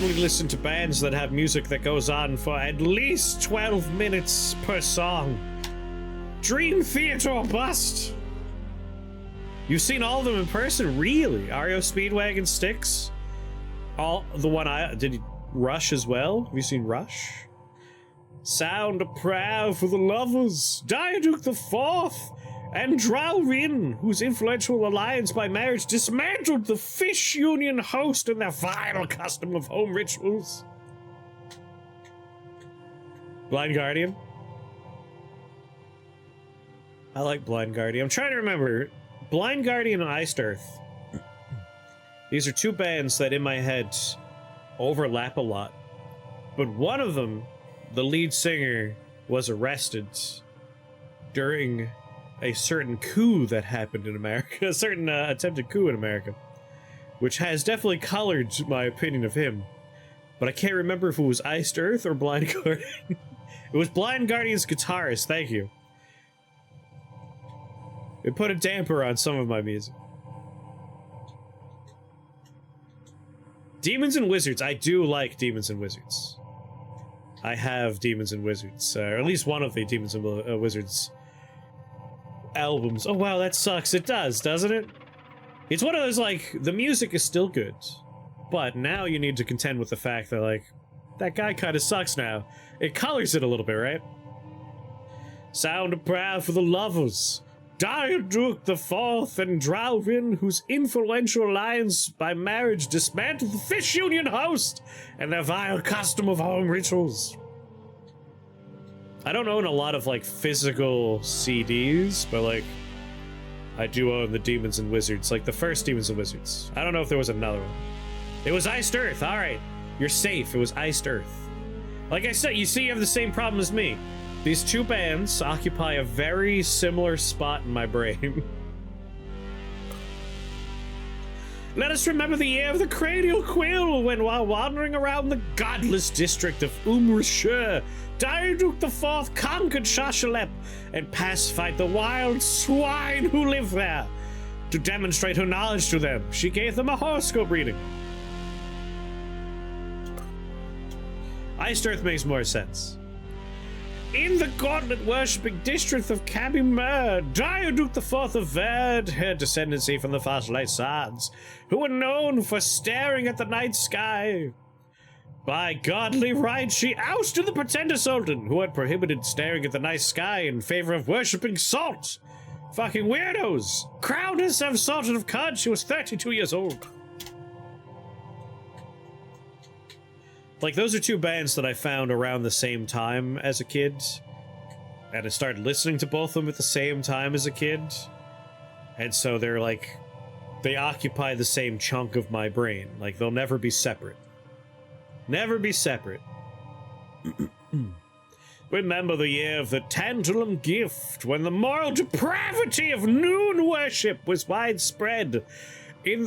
only listen to bands that have music that goes on for at least 12 minutes per song. Dream Theater or bust. You've seen all of them in person? Really? REO Speedwagon Styx? All the one I did. Rush as well? Have you seen Rush? Sound a prayer for the lovers, Diaduke the Fourth, and Drowrin, whose influential alliance by marriage dismantled the Fish Union host and their vile custom of home rituals. Blind Guardian? I like Blind Guardian. I'm trying to remember. Blind Guardian and Iced Earth. These are two bands that in my head overlap a lot. But one of them, the lead singer, was arrested during a certain coup that happened in America, a certain attempted coup in America, which has definitely colored my opinion of him. But I can't remember if it was Iced Earth or Blind Guardian. It was Blind Guardian's guitarist, thank you. It put a damper on some of my music. Demons and Wizards. I do like Demons and Wizards. I have Demons and Wizards, or at least one of the Demons and Wizards albums. Oh wow, that sucks. It does, doesn't it? It's one of those, like, the music is still good, but now you need to contend with the fact that, like, that guy kind of sucks now. It colors it a little bit, right? Sound a prayer for the lovers, Diaduke the Fourth and Drowrin, whose influential alliance by marriage dismantled the Fish Union host and their vile custom of home rituals. I don't own a lot of, like, physical CDs, but, like, I do own the Demons and Wizards, like the first Demons and Wizards. I don't know if there was another one. It was Iced Earth, alright. You're safe, it was Iced Earth. Like I said, you see you have the same problem as me. These two bands occupy a very similar spot in my brain. Let us remember the year of the cranial quill, when while wandering around the godless district of Umrasher, Diaduke the Fourth conquered Shashalep and pacified the wild swine who live there. To demonstrate her knowledge to them, she gave them a horoscope reading. Iced Earth makes more sense. In the gauntlet-worshipping district of Cabimur, Diaduke the Fourth averred her descendancy from the Fossilite Sards, who were known for staring at the night sky. By godly right, she ousted the Pretender Sultan, who had prohibited staring at the night sky in favor of worshipping salt. Fucking weirdos! Crowned herself Sultan of Cud, she was 32 years old. Like, those are two bands that I found around the same time as a kid. And I started listening to both of them at the same time as a kid. And so they're like, they occupy the same chunk of my brain. Like, they'll never be separate. Never be separate. Remember the year of the Tantalum Gift, when the moral depravity of noon worship was widespread.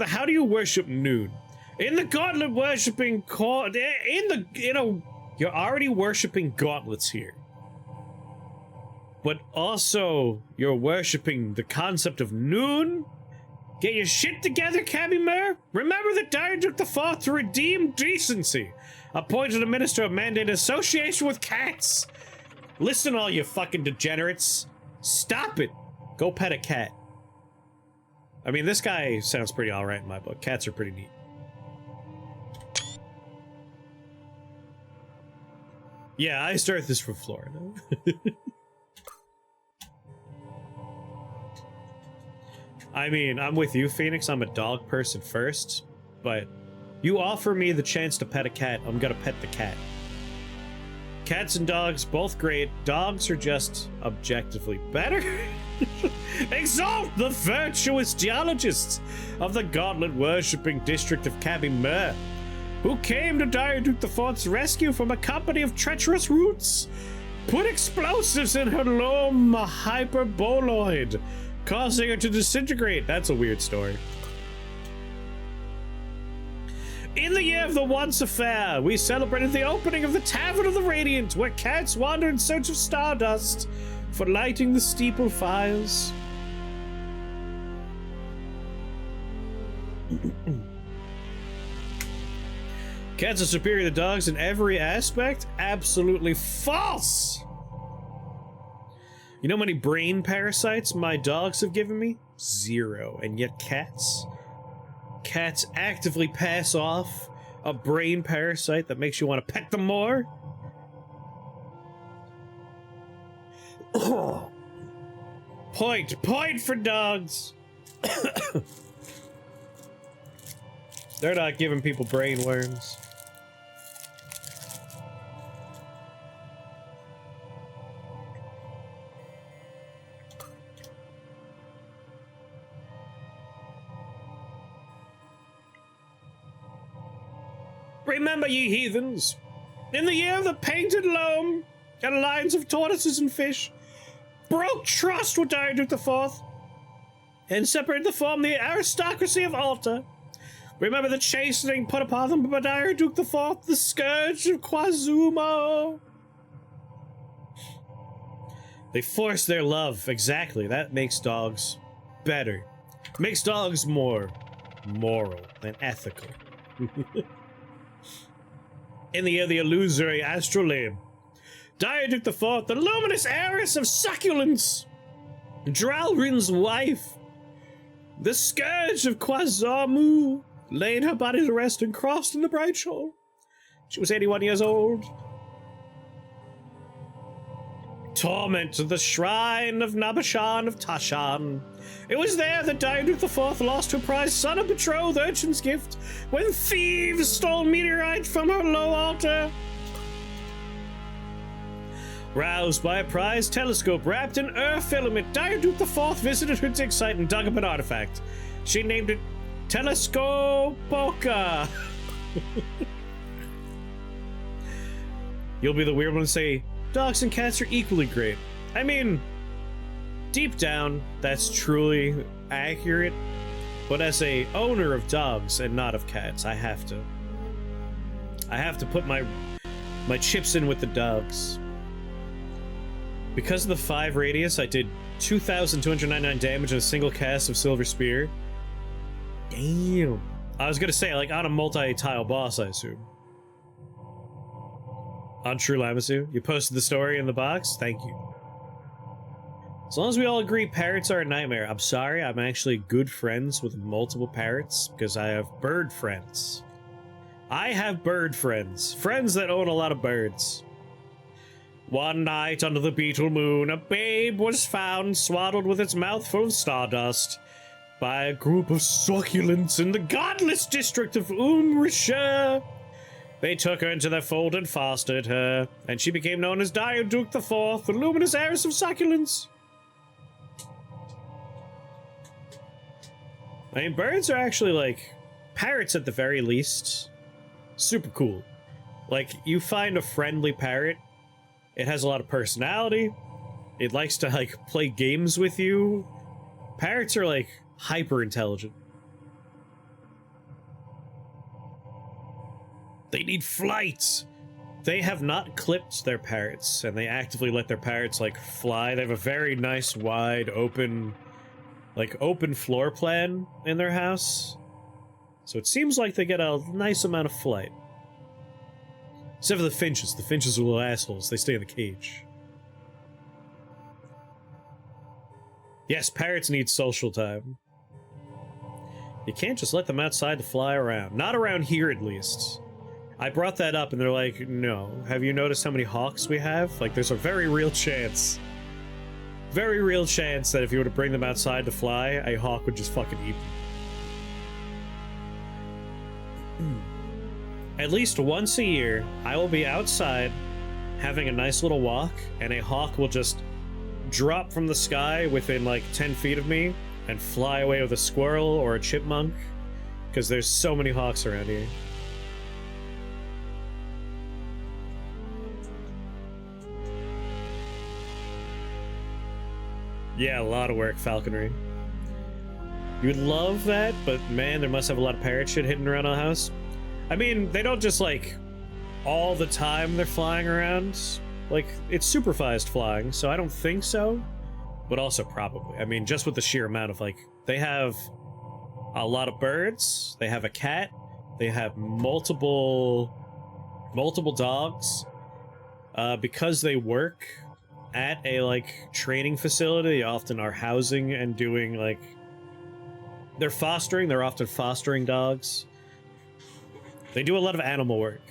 How do you worship noon? In the gauntlet worshipping you're already worshipping gauntlets here. But also, you're worshipping the concept of noon? Get your shit together, Cabimur? Remember that Diaduke the Fourth, to redeem decency, appointed a minister of mandated association with cats. Listen, all you fucking degenerates. Stop it. Go pet a cat. I mean, this guy sounds pretty alright in my book. Cats are pretty neat. Yeah, Iced Earth is from Florida. I mean, I'm with you, Phoenix. I'm a dog person first, but you offer me the chance to pet a cat, I'm gonna pet the cat. Cats and dogs, both great. Dogs are just objectively better. Exalt the virtuous geologists of the gauntlet-worshipping district of Cabimur, who came to Diaduke the Fourth's rescue from a company of treacherous roots, put explosives in her loam hyperboloid, causing her to disintegrate. That's a weird story. In the year of the Once Affair, we celebrated the opening of the Tavern of the Radiant, where cats wander in search of stardust for lighting the steeple fires. Cats are superior to dogs in every aspect? Absolutely false! You know how many brain parasites my dogs have given me? 0. And yet cats? Cats actively pass off a brain parasite that makes you want to pet them more? Point for dogs! They're not giving people brain worms. Remember, ye heathens, in the year of the painted loam, and lines of tortoises and fish, broke trust with Diarduke IV, and separated from the aristocracy of Alta. Remember the chastening put upon them by Diarduke IV, the scourge of Quazumo. They force their love. Exactly. That makes dogs better. Makes dogs more moral and ethical. In the year of the illusory astrolabe, Diarduke IV, the luminous heiress of succulence, Dralrin's wife, the scourge of Quazumo, laid her body to rest and crossed in the bright shore. She was 81 years old. Torment to the shrine of Nabashan of Tashan. It was there that Diarduke IV lost her prized son of betrothed urchin's gift when thieves stole meteorite from her low altar. Roused by a prized telescope wrapped in filament, Diarduke IV visited her dig site and dug up an artifact. She named it Telescopoca. You'll be the weird one to say, dogs and cats are equally great. I mean, deep down, that's truly accurate. But as a owner of dogs and not of cats, I have to put my chips in with the dogs. Because of the 5 radius, I did 2,299 damage in a single cast of Silver Spear. Damn. I was gonna say, like, on a multi-tile boss, I assume. On True Lamasu. You posted the story in the box? Thank you. As long as we all agree parrots are a nightmare. I'm sorry, I'm actually good friends with multiple parrots, because I have bird friends. I have bird friends. Friends that own a lot of birds. One night under the beetle moon, a babe was found swaddled with its mouth full of stardust by a group of succulents in the godless district of Umrisha. They took her into their fold and fostered her, and she became known as Diarduke IV, the luminous heiress of succulence. I mean, birds are actually, like, parrots at the very least. Super cool. Like, you find a friendly parrot, it has a lot of personality, it likes to, like, play games with you. Parrots are, like, hyper intelligent. They need flight. They have not clipped their parrots, and they actively let their parrots, like, fly. They have a very nice, wide, open, like, open floor plan in their house. So it seems like they get a nice amount of flight. Except for the finches. The finches are little assholes. They stay in the cage. Yes, parrots need social time. You can't just let them outside to fly around. Not around here, at least. I brought that up, and they're like, no. Have you noticed how many hawks we have? Like, there's a very real chance that if you were to bring them outside to fly, a hawk would just fucking eat them. At least once a year, I will be outside having a nice little walk, and a hawk will just drop from the sky within like 10 feet of me and fly away with a squirrel or a chipmunk, because there's so many hawks around here. Yeah, a lot of work, falconry. You would love that, but man, there must have a lot of parrot shit hidden around our house. I mean, they don't just, like, all the time they're flying around. Like, it's supervised flying, so I don't think so. But also probably. I mean, just with the sheer amount of, like, they have a lot of birds, they have a cat, They have multiple dogs. Because they work at a, like, training facility, they often are housing and doing, like... They're often fostering dogs. They do a lot of animal work.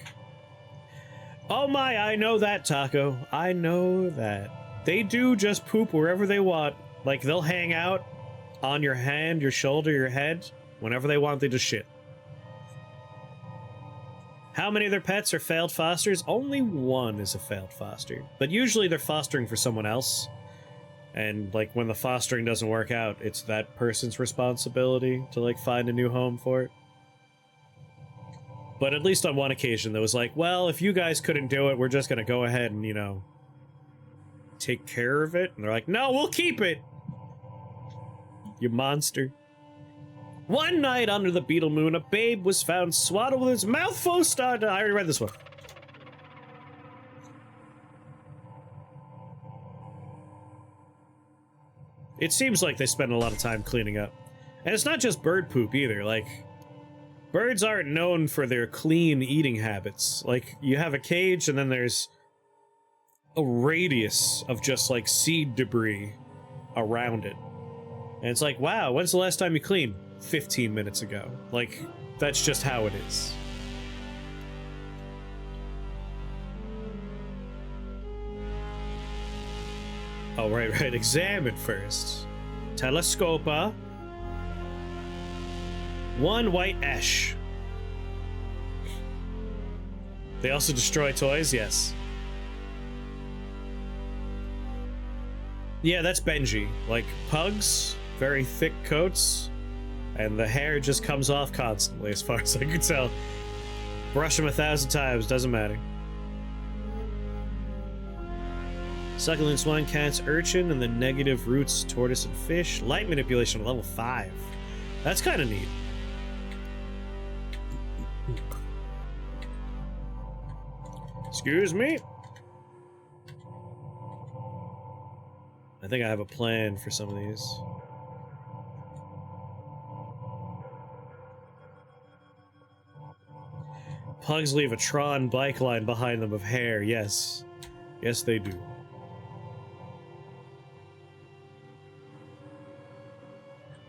Oh my, I know that, Taco. I know that. They do just poop wherever they want. Like, they'll hang out on your hand, your shoulder, your head. Whenever they want, they just shit. How many of their pets are failed fosters? Only one is a failed foster. But usually they're fostering for someone else. And, like, when the fostering doesn't work out, it's that person's responsibility to, like, find a new home for it. But at least on one occasion, there was like, well, if you guys couldn't do it, we're just gonna go ahead and, you know, take care of it. And they're like, no, we'll keep it! You monster. One night under the beetle moon, a babe was found swaddled with his mouth full of stardust. I already read this one. It seems like they spend a lot of time cleaning up. And it's not just bird poop either, like... Birds aren't known for their clean eating habits. Like, you have a cage and then there's a radius of just, like, seed debris around it. And it's like, wow, when's the last time you cleaned? 15 minutes ago. Like, that's just how it is. Oh, right. Examine first. Telescopa. One white ash. They also destroy toys, yes. Yeah, that's Benji. Like, pugs, very thick coats, and the hair just comes off constantly, as far as I can tell. Brush him 1,000 times, doesn't matter. Succulent swine, cats, urchin, and the negative roots, tortoise, and fish. Light manipulation, level 5. That's kind of neat. Excuse me? I think I have a plan for some of these. Pugs leave a Tron bike line behind them of hair, yes. Yes, they do.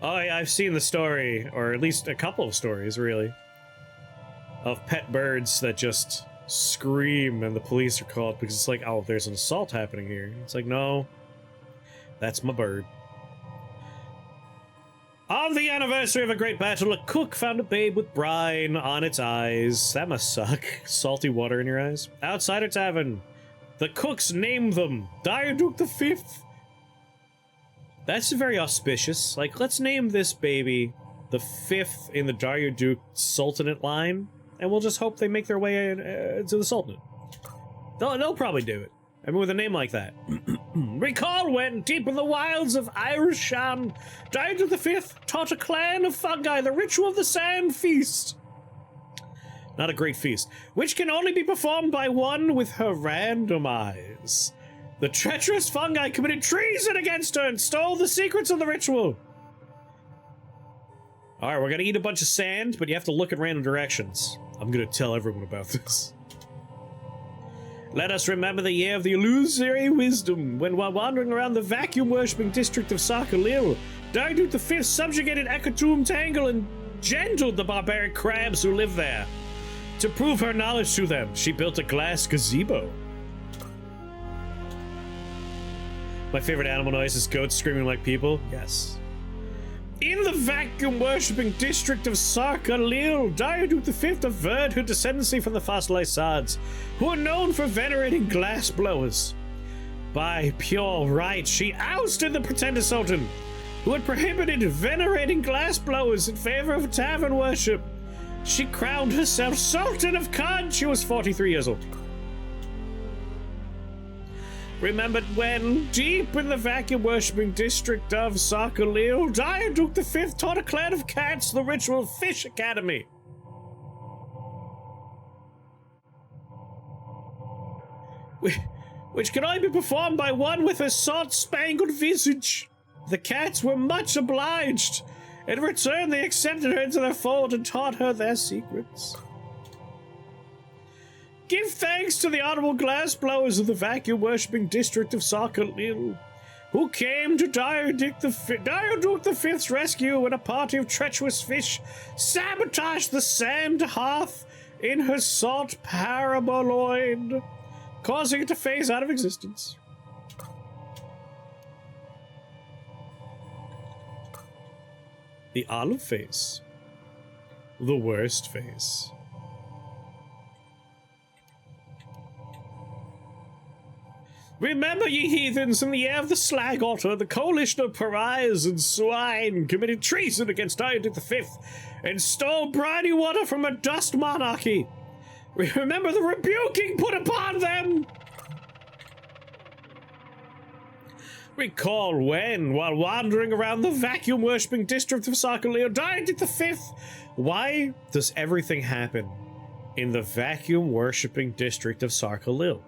Oh, yeah, I've seen the story, or at least a couple of stories, really, of pet birds that just scream and the police are called because it's like, oh, there's an assault happening here. It's like, no, that's my bird. On the anniversary of a great battle, a cook found a babe with brine on its eyes. That must suck. Salty water in your eyes. Outside a tavern, the cooks named them Diaduke the Fifth. That's very auspicious. Like, let's name this baby the 5th in the Diaduke Sultanate line, and we'll just hope they make their way to the Sultanate. They'll probably do it. I mean, with a name like that. Recall when, deep in the wilds of Irishan, Diaduke the Fifth taught a clan of fungi the ritual of the Sand Feast. Not a great feast. Which can only be performed by one with her random eyes. The treacherous fungi committed treason against her and stole the secrets of the ritual. Alright, we're gonna eat a bunch of sand, but you have to look in random directions. I'm gonna tell everyone about this. Let us remember the year of the illusory wisdom, when while wandering around the vacuum-worshipping district of Sarkalil, Diaduke the Fifth subjugated Ekatum Tangle and gentled the barbaric crabs who live there. To prove her knowledge to them, she built a glass gazebo. My favorite animal noise is goats screaming like people. Yes. In the vacuum-worshipping district of Sarkalil, Diaduke the Fifth averred her descendancy from the fossilized Sards, who are known for venerating glass blowers. By pure right, she ousted the pretender sultan, who had prohibited venerating glass blowers in favor of tavern worship. She crowned herself Sultan of Khan. She was 43 years old. Remembered when, deep in the vacuum-worshipping district of Sarkalil, Diaduke the Fifth taught a clan of cats the ritual Fish Academy. Which can only be performed by one with a salt-spangled visage. The cats were much obliged, In return, they accepted her into their fold and taught her their secrets. Give thanks to the honorable glassblowers of the vacuum-worshipping district of Sarkalil, who came to Diarduke the Fifth's rescue when a party of treacherous fish sabotaged the sand hearth in her salt paraboloid, causing it to phase out of existence. The olive face. The worst face. Remember, ye heathens, in the year of the Slag Otter, the coalition of pariahs and swine committed treason against Diarduke V and stole briny water from a dust monarchy. Remember the rebuking put upon them. Recall when, while wandering around the vacuum-worshipping district of Sarkalil, Diarduke V. Why does everything happen in the vacuum-worshipping district of Sarkalil?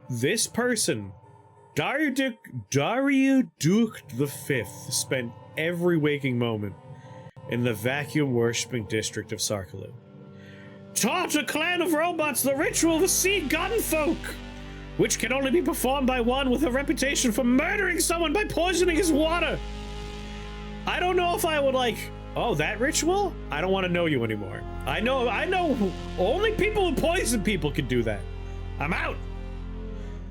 This person, Diarduke V, spent every waking moment in the vacuum-worshipping district of Sarkalil. Taught a clan of robots the ritual of the sea gunfolk, which can only be performed by one with a reputation for murdering someone by poisoning his water. I don't know if I would oh, that ritual? I don't want to know you anymore. I know only people who poison people can do that. I'm out.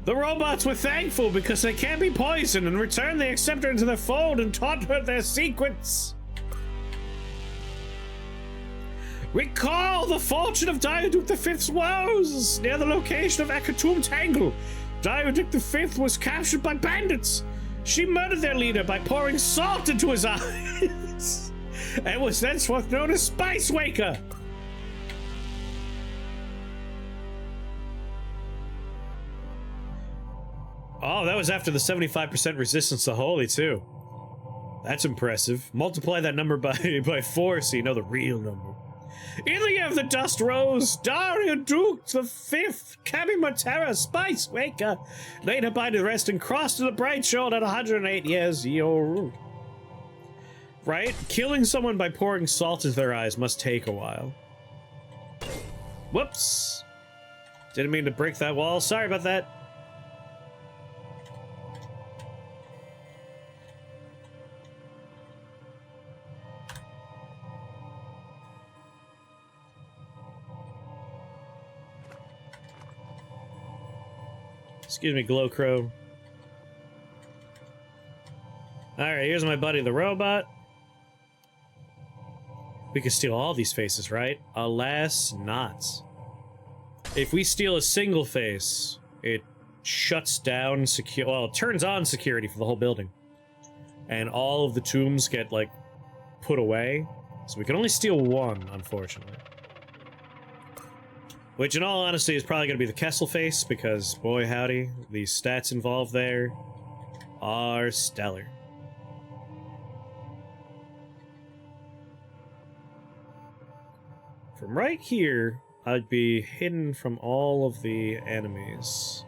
The robots were thankful because they can't be poisoned. In return, they accepted her into their fold and taught her their secrets. Recall the fortune of Diarduke V's woes near the location of Akatum Tangle. Diarduke V was captured by bandits. She murdered their leader by pouring salt into his eyes and was thenceforth known as Spice Waker. Oh, that was after the 75% resistance to holy, too. That's impressive. Multiply that number by 4 so you know the real number. In the year of the Dust Rose, Diarduke V, Kamimatera, Spice Waker, laid her body to rest and crossed to the bright shore at 108 years old. Right? Killing someone by pouring salt into their eyes must take a while. Whoops. Didn't mean to break that wall. Sorry about that. Excuse me, Glowcrow. Alright, here's my buddy the robot. We can steal all these faces, right? Alas, not. If we steal a single face, it shuts down well, it turns on security for the whole building. And all of the tombs get, put away. So we can only steal one, unfortunately. Which, in all honesty, is probably going to be the Kessel face, because, boy howdy, the stats involved there are stellar. From right here, I'd be hidden from all of the enemies.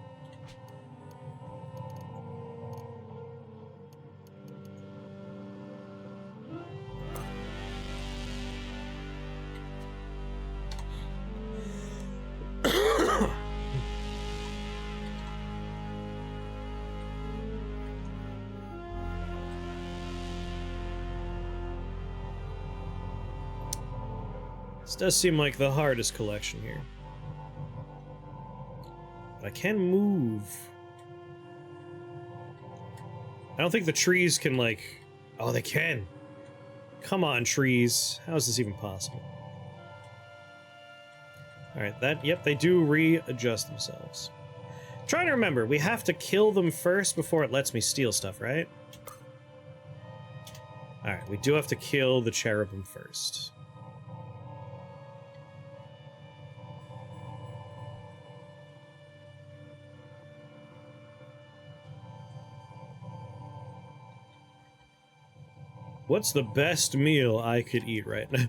This does seem like the hardest collection here. But I can move. I don't think the trees can, Oh, they can! Come on, trees. How is this even possible? Alright, yep, they do readjust themselves. Trying to remember, we have to kill them first before it lets me steal stuff, right? Alright, we do have to kill the cherubim first. What's the best meal I could eat right now?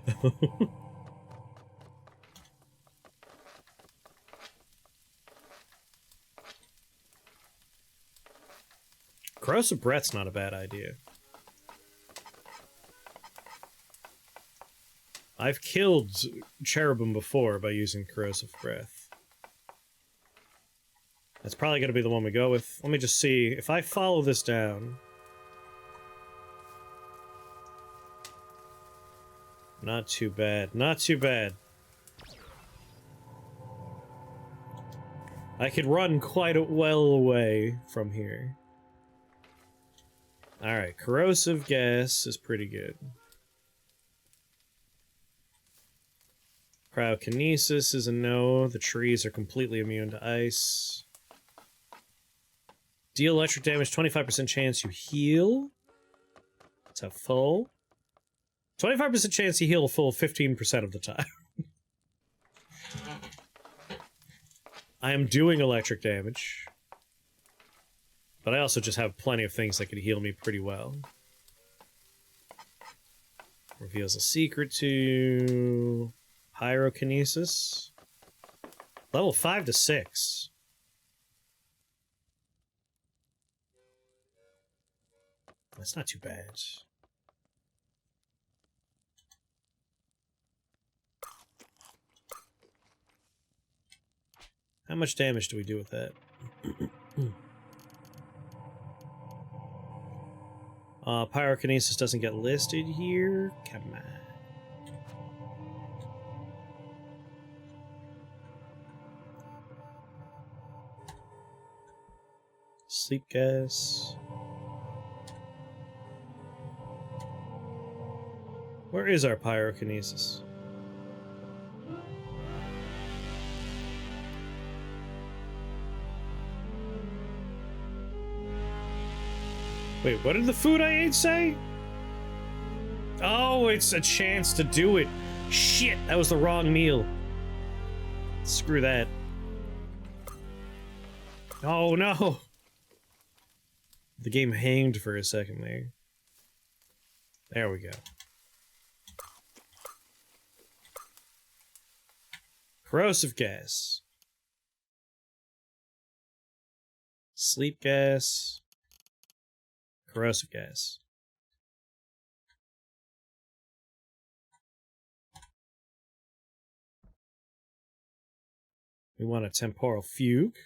Corrosive breath's not a bad idea. I've killed cherubim before by using corrosive breath. That's probably going to be the one we go with. Let me just see. If I follow this down... Not too bad. Not too bad. I could run quite a well away from here. Alright, corrosive gas is pretty good. Cryokinesis is a no. The trees are completely immune to ice. Deal electric damage, 25% chance you heal. Let's have full. 25% chance you heal full 15% of the time. I am doing electric damage. But I also just have plenty of things that can heal me pretty well. Reveals a secret to... Pyrokinesis. Level 5 to 6. That's not too bad. How much damage do we do with that? Pyrokinesis doesn't get listed here. Come on. Sleep gas. Where is our pyrokinesis? Wait, what did the food I ate say? Oh, it's a chance to do it. Shit, that was the wrong meal. Screw that. Oh no! The game hanged for a second there. There we go. Corrosive gas. Sleep gas. Corrosive gas. We want a temporal fugue.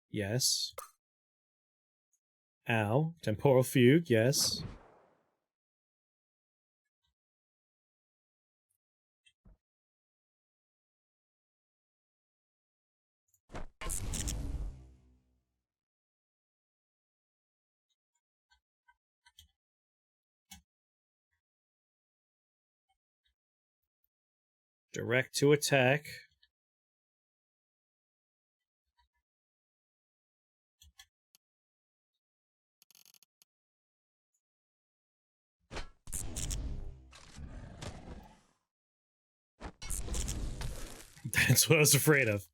Yes. Ow. Temporal fugue, yes. Direct to attack. That's what I was afraid of.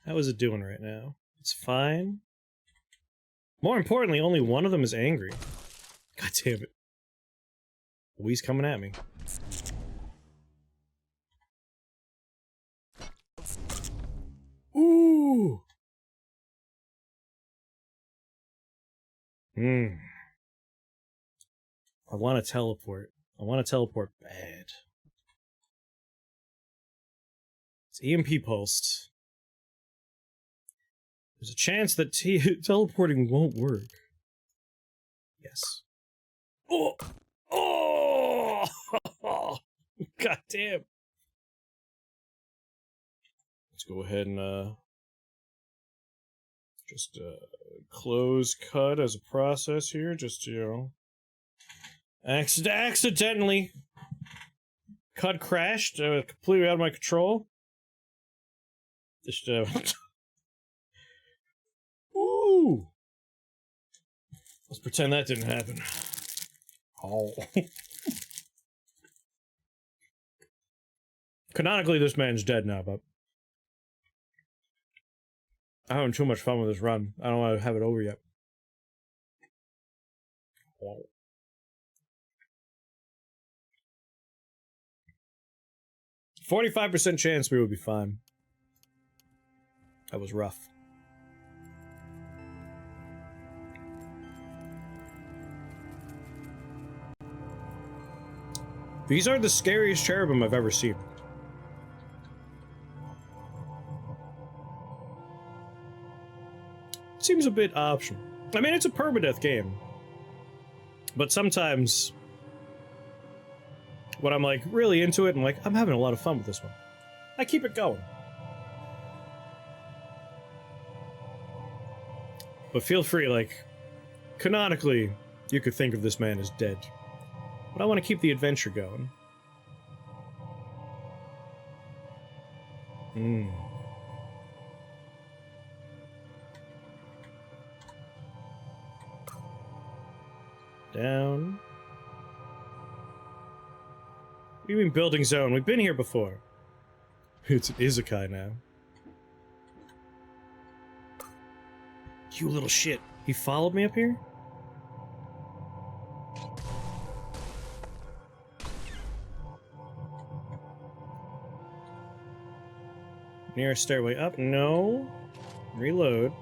How is it doing right now? It's fine. More importantly, only one of them is angry. God damn it. Oh, he's coming at me. Ooh! I want to teleport. I want to teleport bad. It's EMP pulsed. There's a chance that teleporting won't work. Yes. Oh! Oh! God damn. Let's go ahead and, just, close cut as a process here, just, you know. Accidentally. Cut crashed, completely out of my control. Just, Ooh! Let's pretend that didn't happen. Oh. Canonically, this man's dead now, but I'm having too much fun with this run. I don't want to have it over yet. Oh. 45% chance we would be fine. That was rough. These are the scariest cherubim I've ever seen. Seems a bit optional. I mean, it's a permadeath game. But sometimes, when I'm like really into it and like, I'm having a lot of fun with this one, I keep it going. But feel free, like, canonically, you could think of this man as dead. But I want to keep the adventure going. Down. What do you mean building zone? We've been here before. It's an Izakai now. You little shit. He followed me up here? Nearest stairway up? No. Reload.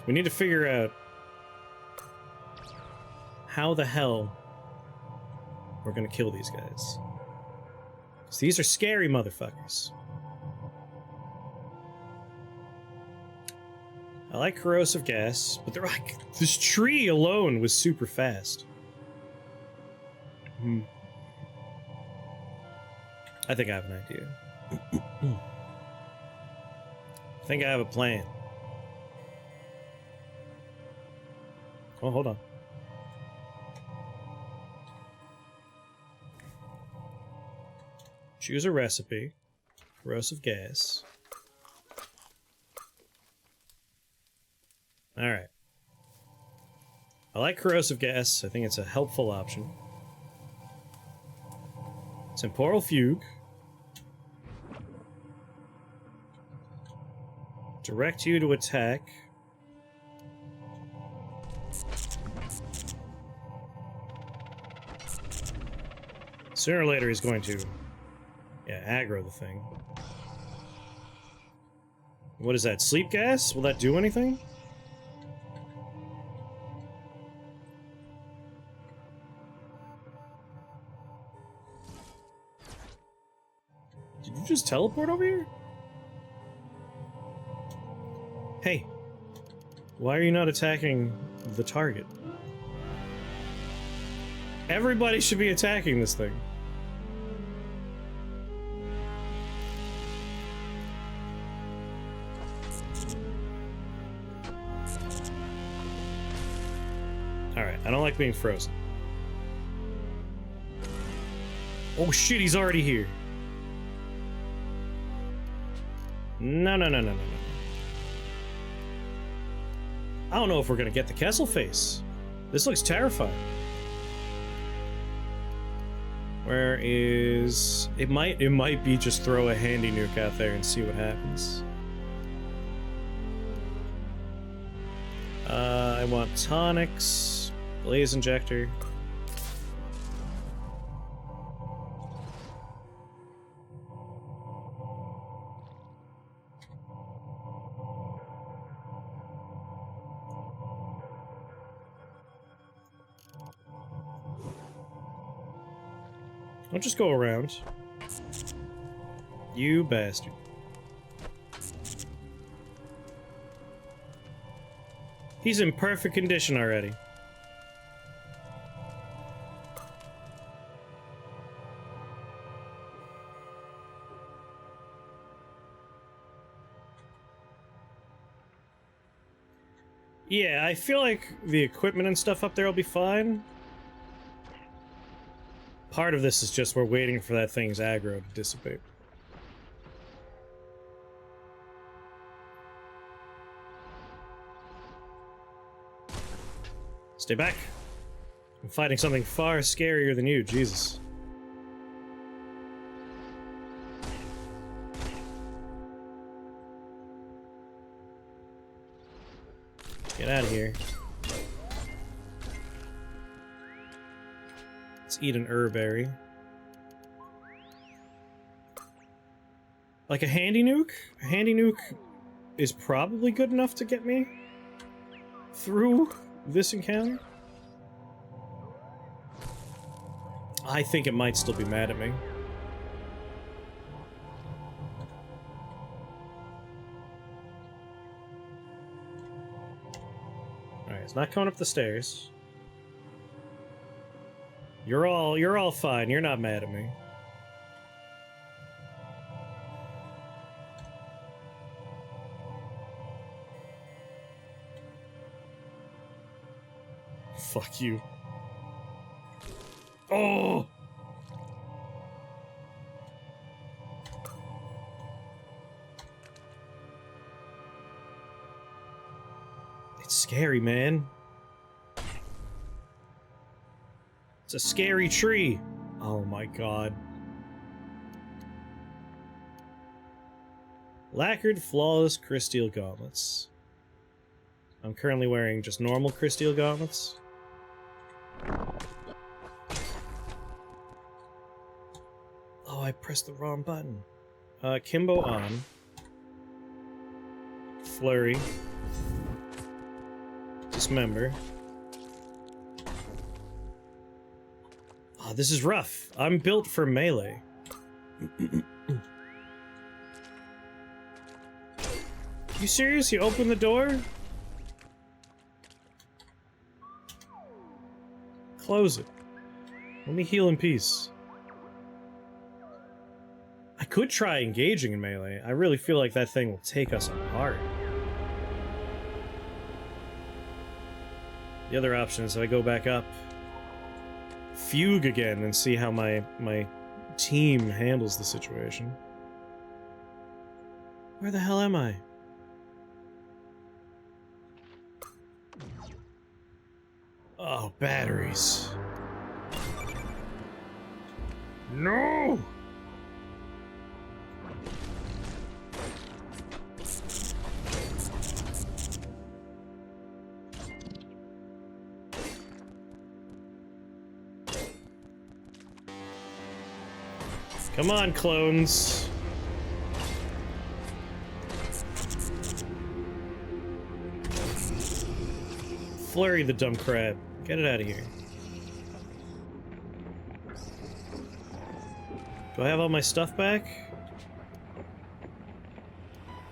We need to figure out how the hell we're gonna kill these guys. 'Cause these are scary motherfuckers. I like corrosive gas, but they're like, this tree alone was super fast. I think I have an idea. I think I have a plan. Oh, hold on. Choose a recipe. Corrosive gas. Alright. I like corrosive gas. I think it's a helpful option. Temporal fugue. Direct you to attack. Sooner or later he's going to, aggro the thing. What is that, sleep gas? Will that do anything? Did you just teleport over here? Hey, why are you not attacking the target? Everybody should be attacking this thing. Alright, I don't like being frozen. Oh shit, he's already here. No. I don't know if we're gonna get the Kessel face. This looks terrifying. Where is... It might be just throw a handy nuke out there and see what happens. I want tonics, blaze injector. I'll just go around. You bastard. He's in perfect condition already. Yeah, I feel like the equipment and stuff up there will be fine. Part of this is just we're waiting for that thing's aggro to dissipate. Stay back. I'm fighting something far scarier than you, Jesus. Get out of here. Let's eat an herberry. Like a handy nuke? A handy nuke is probably good enough to get me through this encounter. I think it might still be mad at me. Alright, it's not coming up the stairs. You're all fine. You're not mad at me. Fuck you. Oh! It's scary, man. It's a scary tree. Oh my god. Lacquered, flawless crysteel gauntlets. I'm currently wearing just normal crysteel gauntlets. Oh, I pressed the wrong button. Kimbo on. Flurry. Dismember. Oh, this is rough. I'm built for melee. You serious? You open the door? Close it. Let me heal in peace. I could try engaging in melee. I really feel like that thing will take us apart. The other option is I go back up, fugue again, and see how my team handles the situation. Where the hell am I? Oh, batteries. No! Come on, clones. Flurry the dumb crab. Get it out of here. Do I have all my stuff back?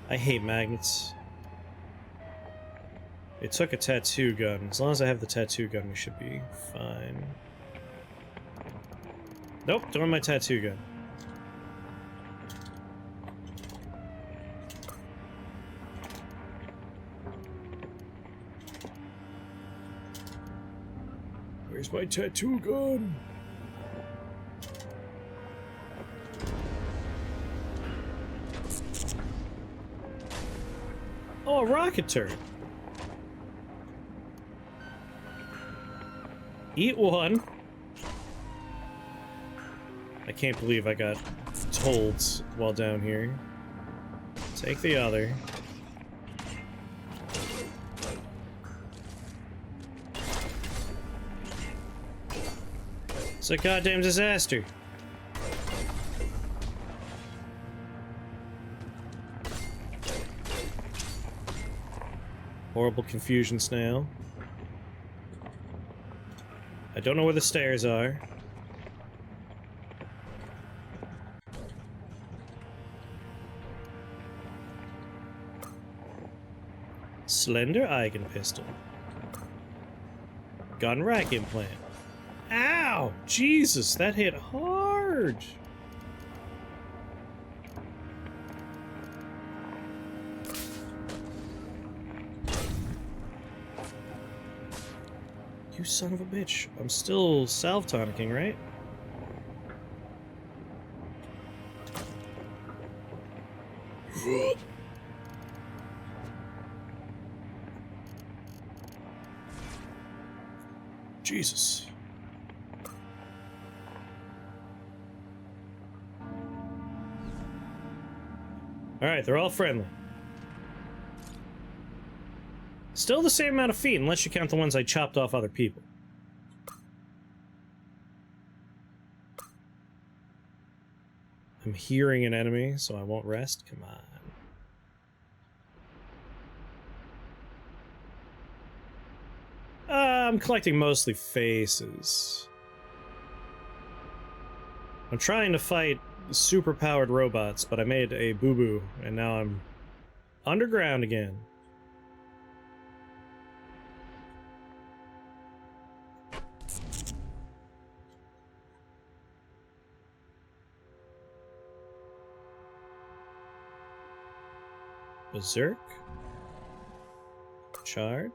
I hate magnets. It took a tattoo gun. As long as I have the tattoo gun, we should be fine. Nope, don't have my tattoo gun. Where's my tattoo gun? Oh, a rocket turret. Eat one. I can't believe I got told while down here. Take the other. It's a goddamn disaster. Horrible confusion snail. I don't know where the stairs are. Slender Eigen pistol. Gun rack implant. Ow! Jesus, that hit hard! You son of a bitch. I'm still salve tonicking, right? Jesus. Alright, they're all friendly. Still the same amount of feet, unless you count the ones I chopped off other people. I'm hearing an enemy, so I won't rest. Come on. I'm collecting mostly faces. I'm trying to fight super-powered robots, but I made a boo-boo, and now I'm underground again. Berserk. Charge.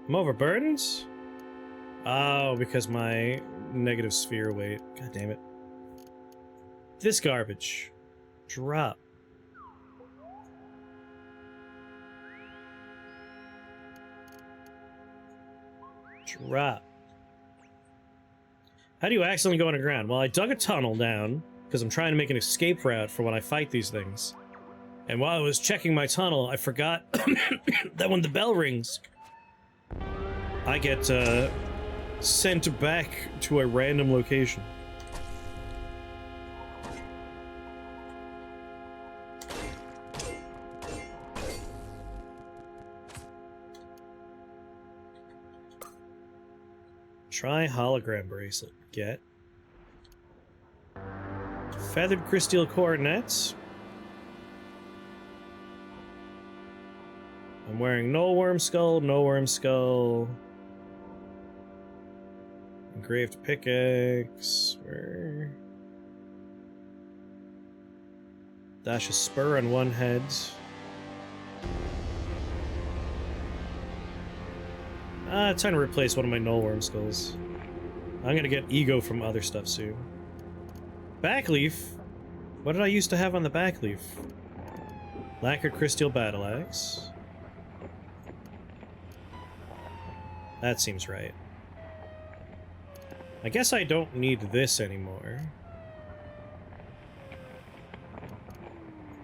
I'm overburdened? Oh, because my negative sphere weight. God damn it. This garbage. Drop. Drop. How do you accidentally go underground? Well, I dug a tunnel down because I'm trying to make an escape route for when I fight these things. And while I was checking my tunnel, I forgot that when the bell rings, I get sent back to a random location. Try hologram bracelet. Get. Feathered crystal coordinates. I'm wearing no worm skull, no worm skull. Engraved pickaxe. Where? Dash a spur on one head. Time to replace one of my null worm skulls. I'm gonna get ego from other stuff soon. Backleaf? What did I used to have on the backleaf? Lacquered crystal battle axe. That seems right. I guess I don't need this anymore.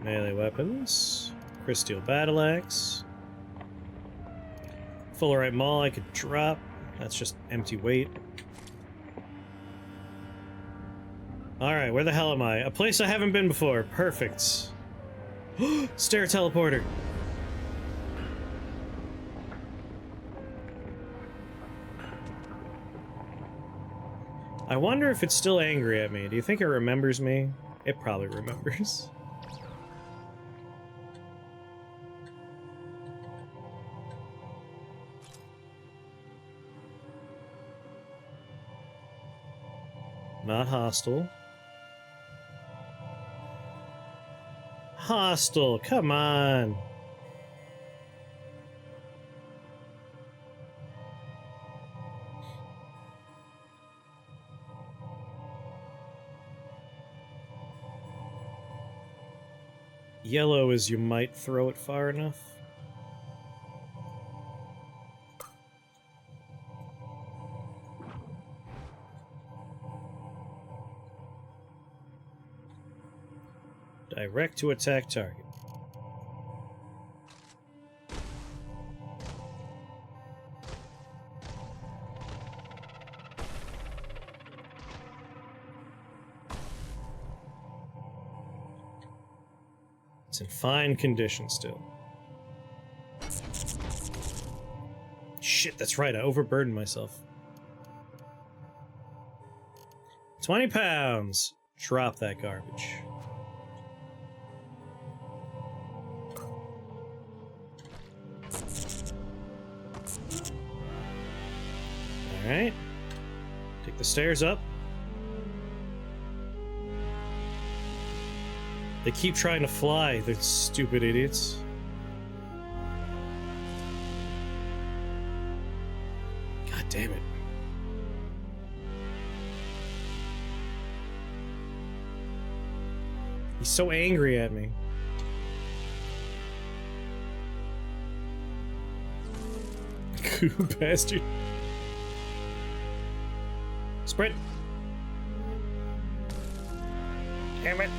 Melee weapons. Crystal battle axe. Fullerite maul I could drop. That's just empty weight. Alright, where the hell am I? A place I haven't been before. Perfect. Stair teleporter. I wonder if it's still angry at me. Do you think it remembers me? It probably remembers. Not hostile. Hostile, come on. Yellow is you might throw it far enough. Direct to attack target. It's in fine condition still. Shit, that's right, I overburdened myself. 20 pounds. Drop that garbage. Alright. Take the stairs up. They keep trying to fly, they're stupid idiots. God damn it. He's so angry at me. Bastard. Sprint. Damn it.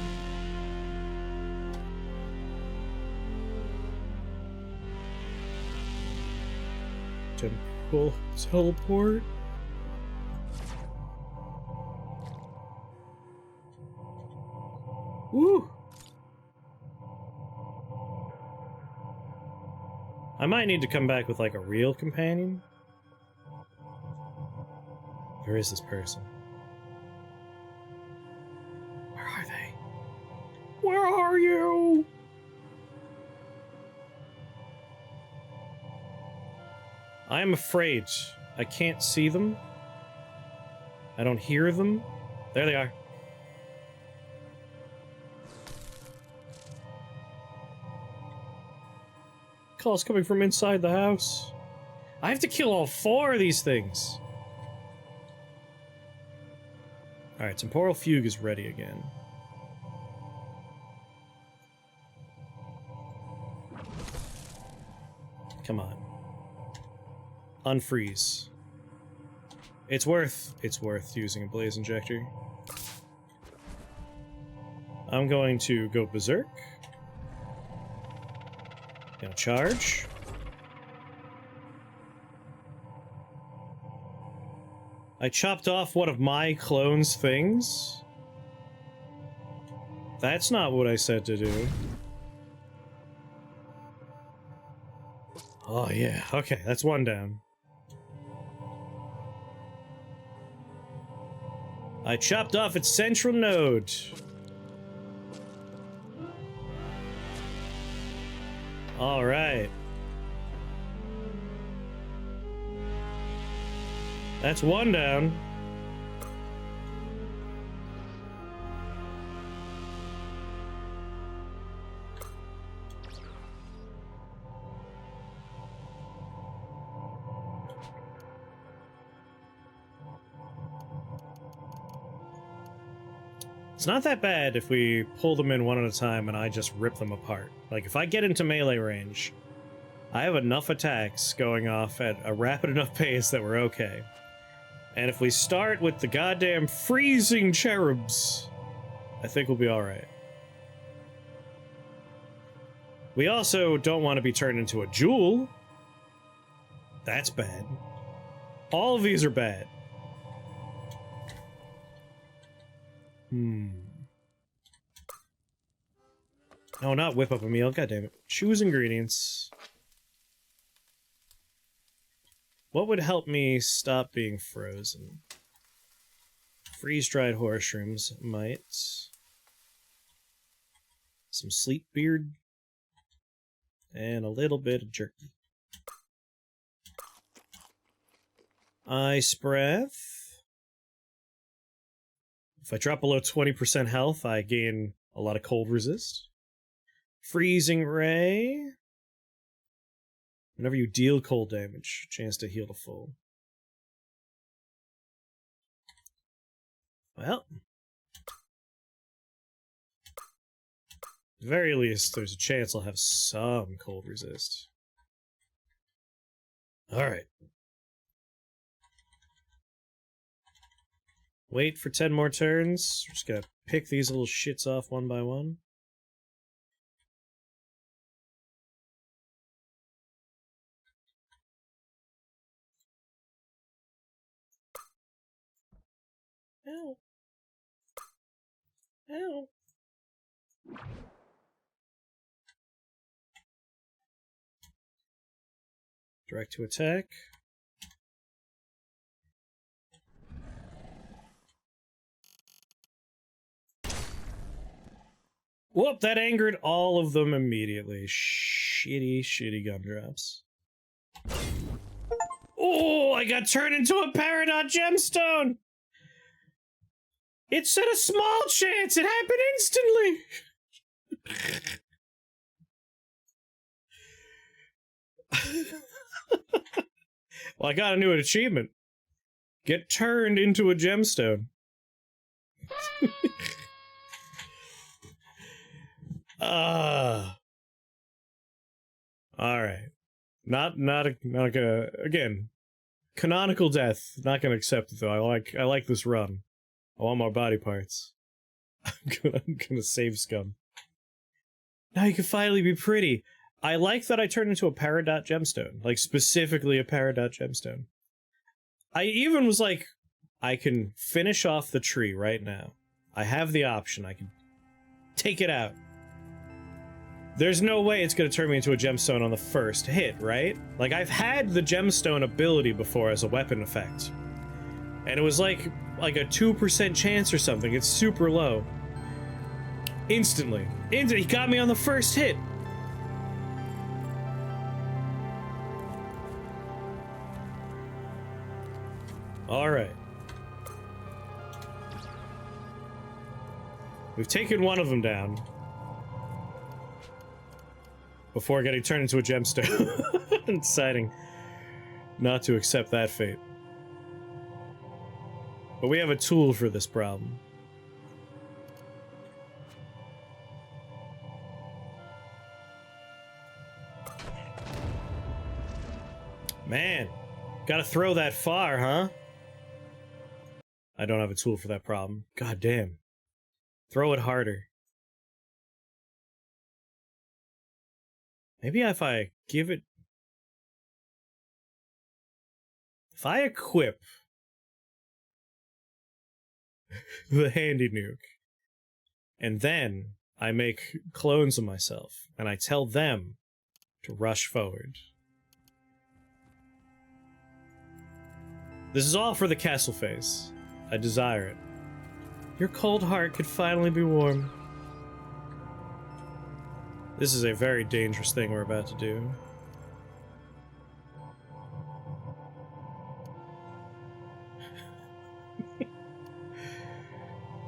Temple teleport. Woo! I might need to come back with, like, a real companion. Where is this person? Where are they? Where are you? I am afraid. I can't see them. I don't hear them. There they are. Calls coming from inside the house. I have to kill all 4 of these things. Alright, Temporal Fugue is ready again. Come on. Unfreeze. It's worth using a Blaze Injector. I'm going to go Berserk. Gonna charge. I chopped off one of my clone's things. That's not what I said to do. Oh yeah, okay, that's 1 down. I chopped off its central node. All right. That's 1 down. It's not that bad if we pull them in one at a time and I just rip them apart. Like, if I get into melee range, I have enough attacks going off at a rapid enough pace that we're okay. And if we start with the goddamn freezing cherubs, I think we'll be alright. We also don't want to be turned into a jewel. That's bad. All of these are bad. No, not whip up a meal. God damn it. Choose ingredients. What would help me stop being frozen? Freeze-dried horse shrooms might. Some sleep beard. And a little bit of jerky. Ice breath. If I drop below 20% health, I gain a lot of cold resist. Freezing ray. Whenever you deal cold damage, chance to heal to full. Well, at the very least, there's a chance I'll have some cold resist. Alright. Wait for 10 more turns. Just gotta pick these little shits off one by one. Ow. Ow. Direct to attack. Whoop, that angered all of them immediately. Shitty, shitty gumdrops. Oh, I got turned into a Peridot gemstone! It said a small chance! It happened instantly! Well, I got a new achievement. Get turned into a gemstone. Alright. Not gonna, again, canonical death. Not gonna accept it though. I like this run. I want more body parts. I'm gonna save scum. Now you can finally be pretty. I like that I turned into a Peridot gemstone. Like, specifically a Peridot gemstone. I even was like, I can finish off the tree right now. I have the option. I can take it out. There's no way it's gonna turn me into a gemstone on the first hit, right? Like, I've had the gemstone ability before as a weapon effect. And it was like a 2% chance or something. It's super low. Instantly. He got me on the first hit. Alright. We've taken one of them down. Before getting turned into a gemstone. And deciding not to accept that fate. But we have a tool for this problem. Man, gotta throw that far, huh? I don't have a tool for that problem. God damn. Throw it harder. Maybe if I give it... If I equip the handy nuke, and then I make clones of myself, and I tell them to rush forward. This is all for the castle phase. I desire it. Your cold heart could finally be warm. This is a very dangerous thing we're about to do.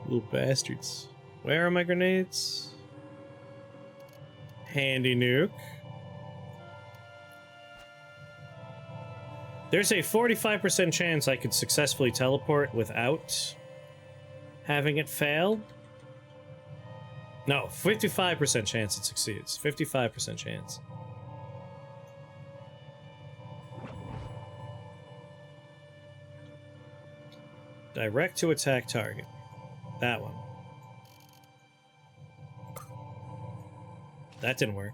Little bastards. Where are my grenades? Handy nuke. There's a 45% chance I could successfully teleport without having it fail. No, 55% chance it succeeds. 55% chance. Direct to attack target. That one. That didn't work.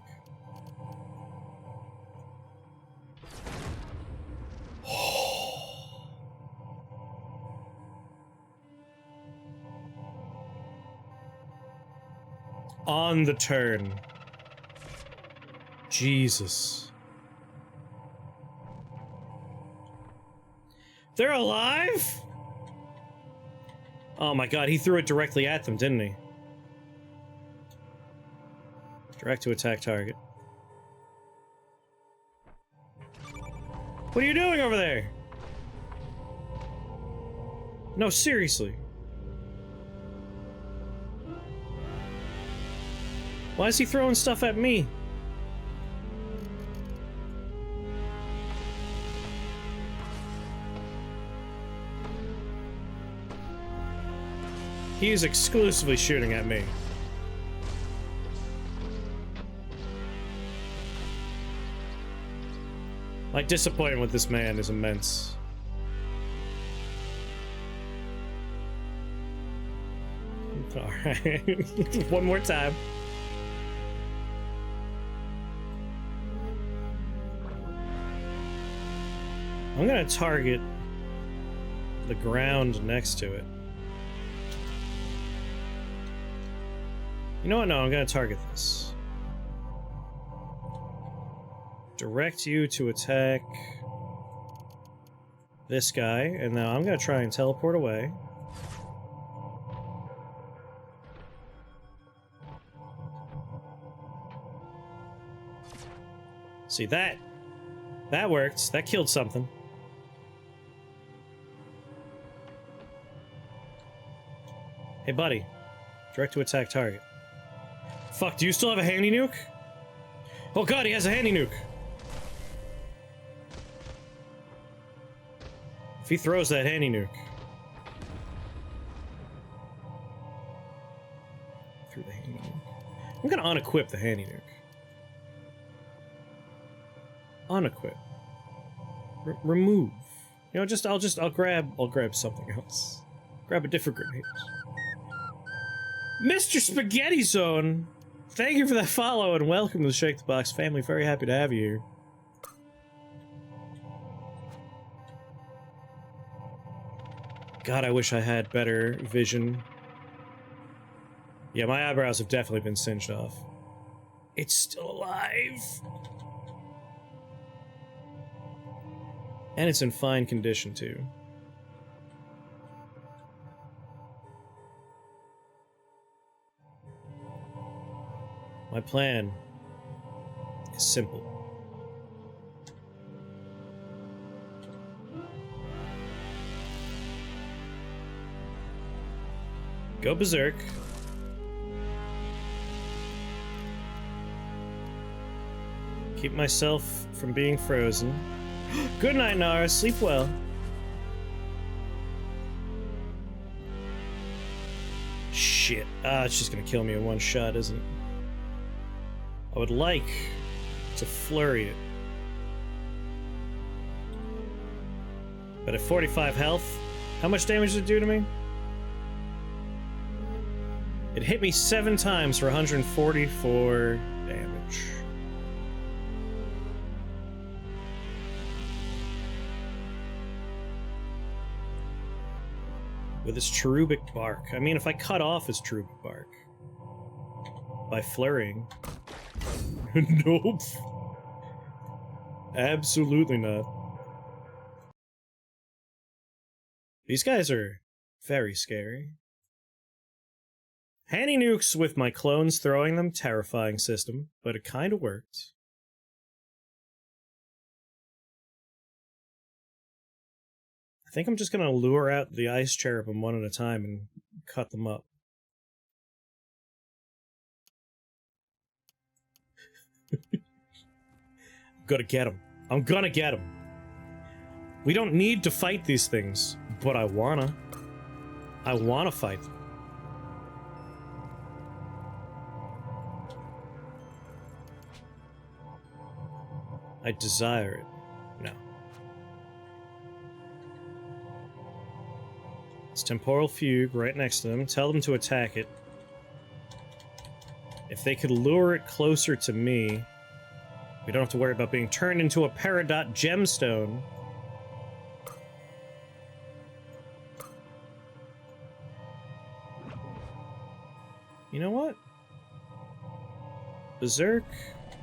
On the turn. Jesus. They're alive? Oh my god, he threw it directly at them, didn't he? Direct to attack target. What are you doing over there? No, seriously. Why is he throwing stuff at me? He is exclusively shooting at me. My disappointment with this man is immense. Alright. One more time. I'm gonna target the ground next to it. You know what? No, I'm gonna target this. Direct you to attack this guy, and now I'm gonna try and teleport away. See that? That worked. That killed something. Hey, buddy. Direct to attack target. Fuck, do you still have a handy nuke? Oh god, he has a handy nuke! If he throws that handy nuke... Through the handy nuke. I'm gonna unequip the handy nuke. Unequip. Remove. You know, I'll grab something else. Grab a different grenade. Mr. Spaghetti Zone! Thank you for that follow and welcome to the Shake the Box family. Very happy to have you here. God, I wish I had better vision. Yeah, my eyebrows have definitely been singed off. It's still alive! And it's in fine condition, too. My plan is simple. Go berserk. Keep myself from being frozen. Good night, Nara. Sleep well. Shit. It's just gonna kill me in one shot, isn't it? I would like to flurry it. But at 45 health, how much damage did it do to me? It hit me 7 times for 144 damage. With its cherubic bark. I mean, if I cut off his cherubic bark by flurrying. Nope. Absolutely not. These guys are very scary. Handy nukes with my clones throwing them, terrifying system, but it kinda worked. I think I'm just gonna lure out the ice cherubim one at a time and cut them up. I'm gonna get him. I'm gonna get him. We don't need to fight these things, but I wanna. I wanna fight them. I desire it. No. It's temporal fugue right next to them. Tell them to attack it. If they could lure it closer to me, we don't have to worry about being turned into a peridot gemstone. You know what? Berserk,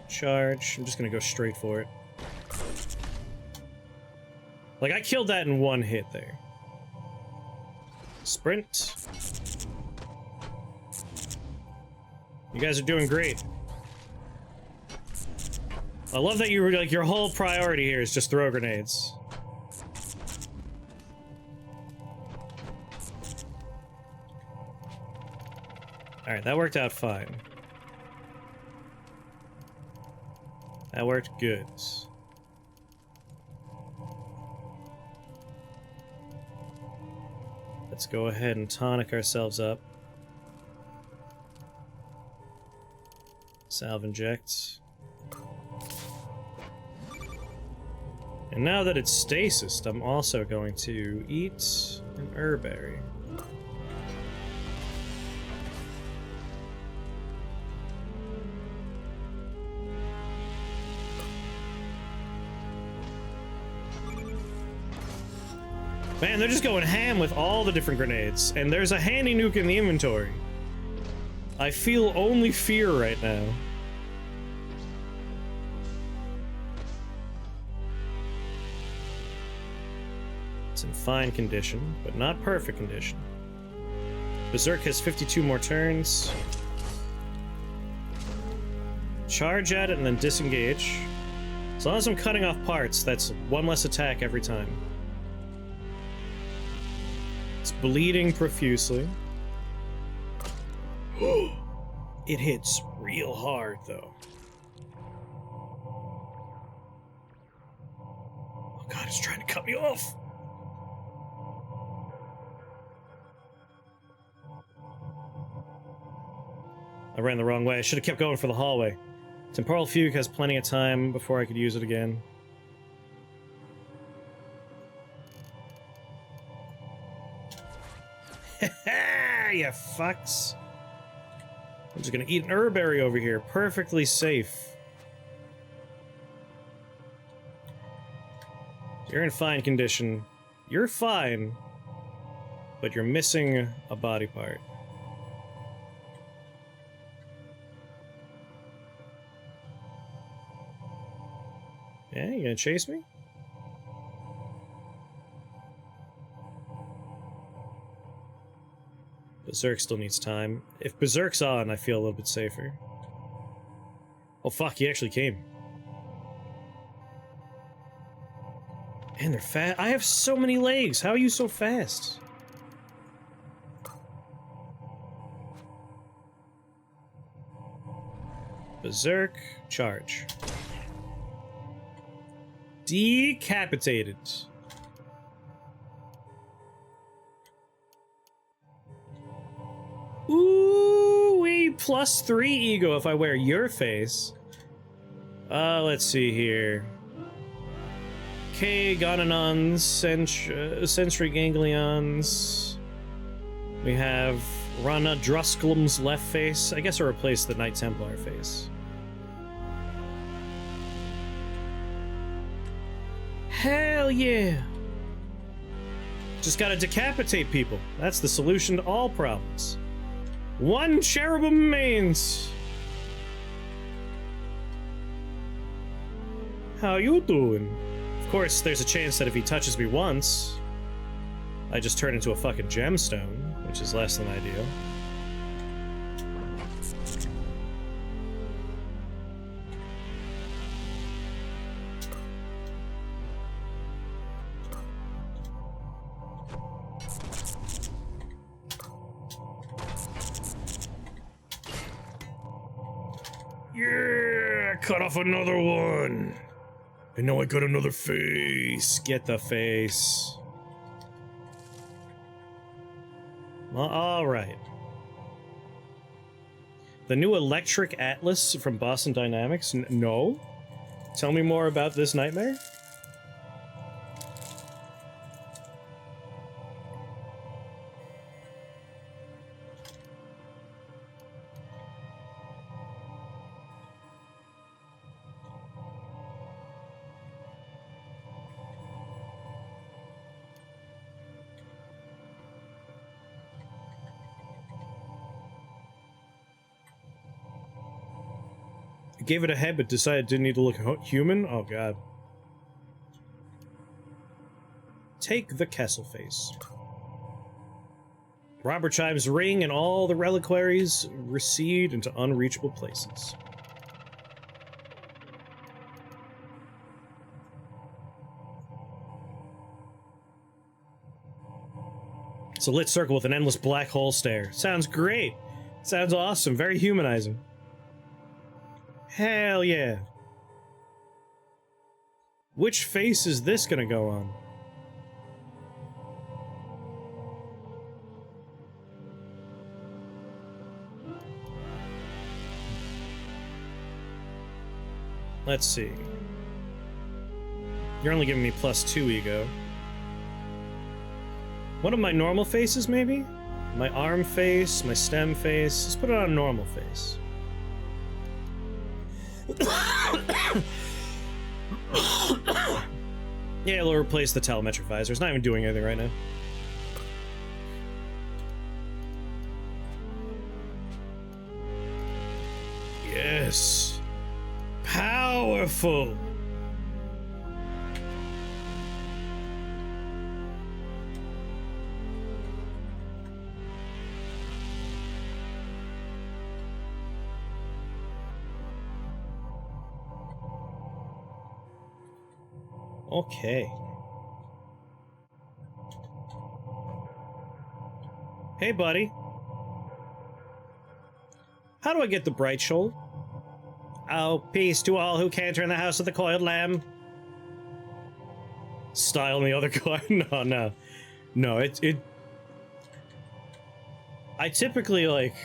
charge. I'm just gonna go straight for it. Like, I killed that in one hit there. Sprint. You guys are doing great. I love that you were like, your whole priority here is just throw grenades. Alright, that worked out fine. That worked good. Let's go ahead and tonic ourselves up. Salve inject. And now that it's stasised, I'm also going to eat an herberry. Man, they're just going ham with all the different grenades, and there's a handy nuke in the inventory. I feel only fear right now. It's in fine condition, but not perfect condition. Berserk has 52 more turns. Charge at it and then disengage. As long as I'm cutting off parts, that's one less attack every time. It's bleeding profusely. It hits real hard, though. Oh god, it's trying to cut me off! I ran the wrong way. I should have kept going for the hallway. Temporal Fugue has plenty of time before I could use it again. You fucks. I'm just gonna eat an herberry over here. Perfectly safe. You're in fine condition. You're fine. But you're missing a body part. Yeah, you gonna chase me? Berserk still needs time. If Berserk's on, I feel a little bit safer. Oh fuck, he actually came. And they're fast. I have so many legs. How are you so fast? Berserk, charge. Decapitated. Ooh-wee, +3 ego if I wear your face. Let's see here. K Gonanons, sensory ganglions. We have Rana Drusculum's left face. I guess I'll replace the Knight Templar face. Hell yeah! Just gotta decapitate people. That's the solution to all problems. One cherubim remains. How you doing? Of course, there's a chance that if he touches me once, I just turn into a fucking gemstone, which is less than ideal. Yeah, cut off another one. And now I got another face. Get the face. All right. The new Electric Atlas from Boston Dynamics? No? Tell me more about this nightmare? Gave it a head, but decided it didn't need to look human? Oh god. Take the Kessel face. Robber chimes ring and all the reliquaries recede into unreachable places. It's a lit circle with an endless black hole stare. Sounds great. Sounds awesome. Very humanizing. Hell yeah. Which face is this gonna go on? Let's see. You're only giving me +2 ego. One of my normal faces, maybe? My arm face, my stem face. Let's put it on normal face. Yeah, it'll replace the telemetric visor. It's not even doing anything right now. Yes. Powerful. Okay. Hey, buddy. How do I get the bright shoal? Oh, peace to all who can't enter in the house of the coiled lamb. Style in the other card? No. No, it... I typically, like...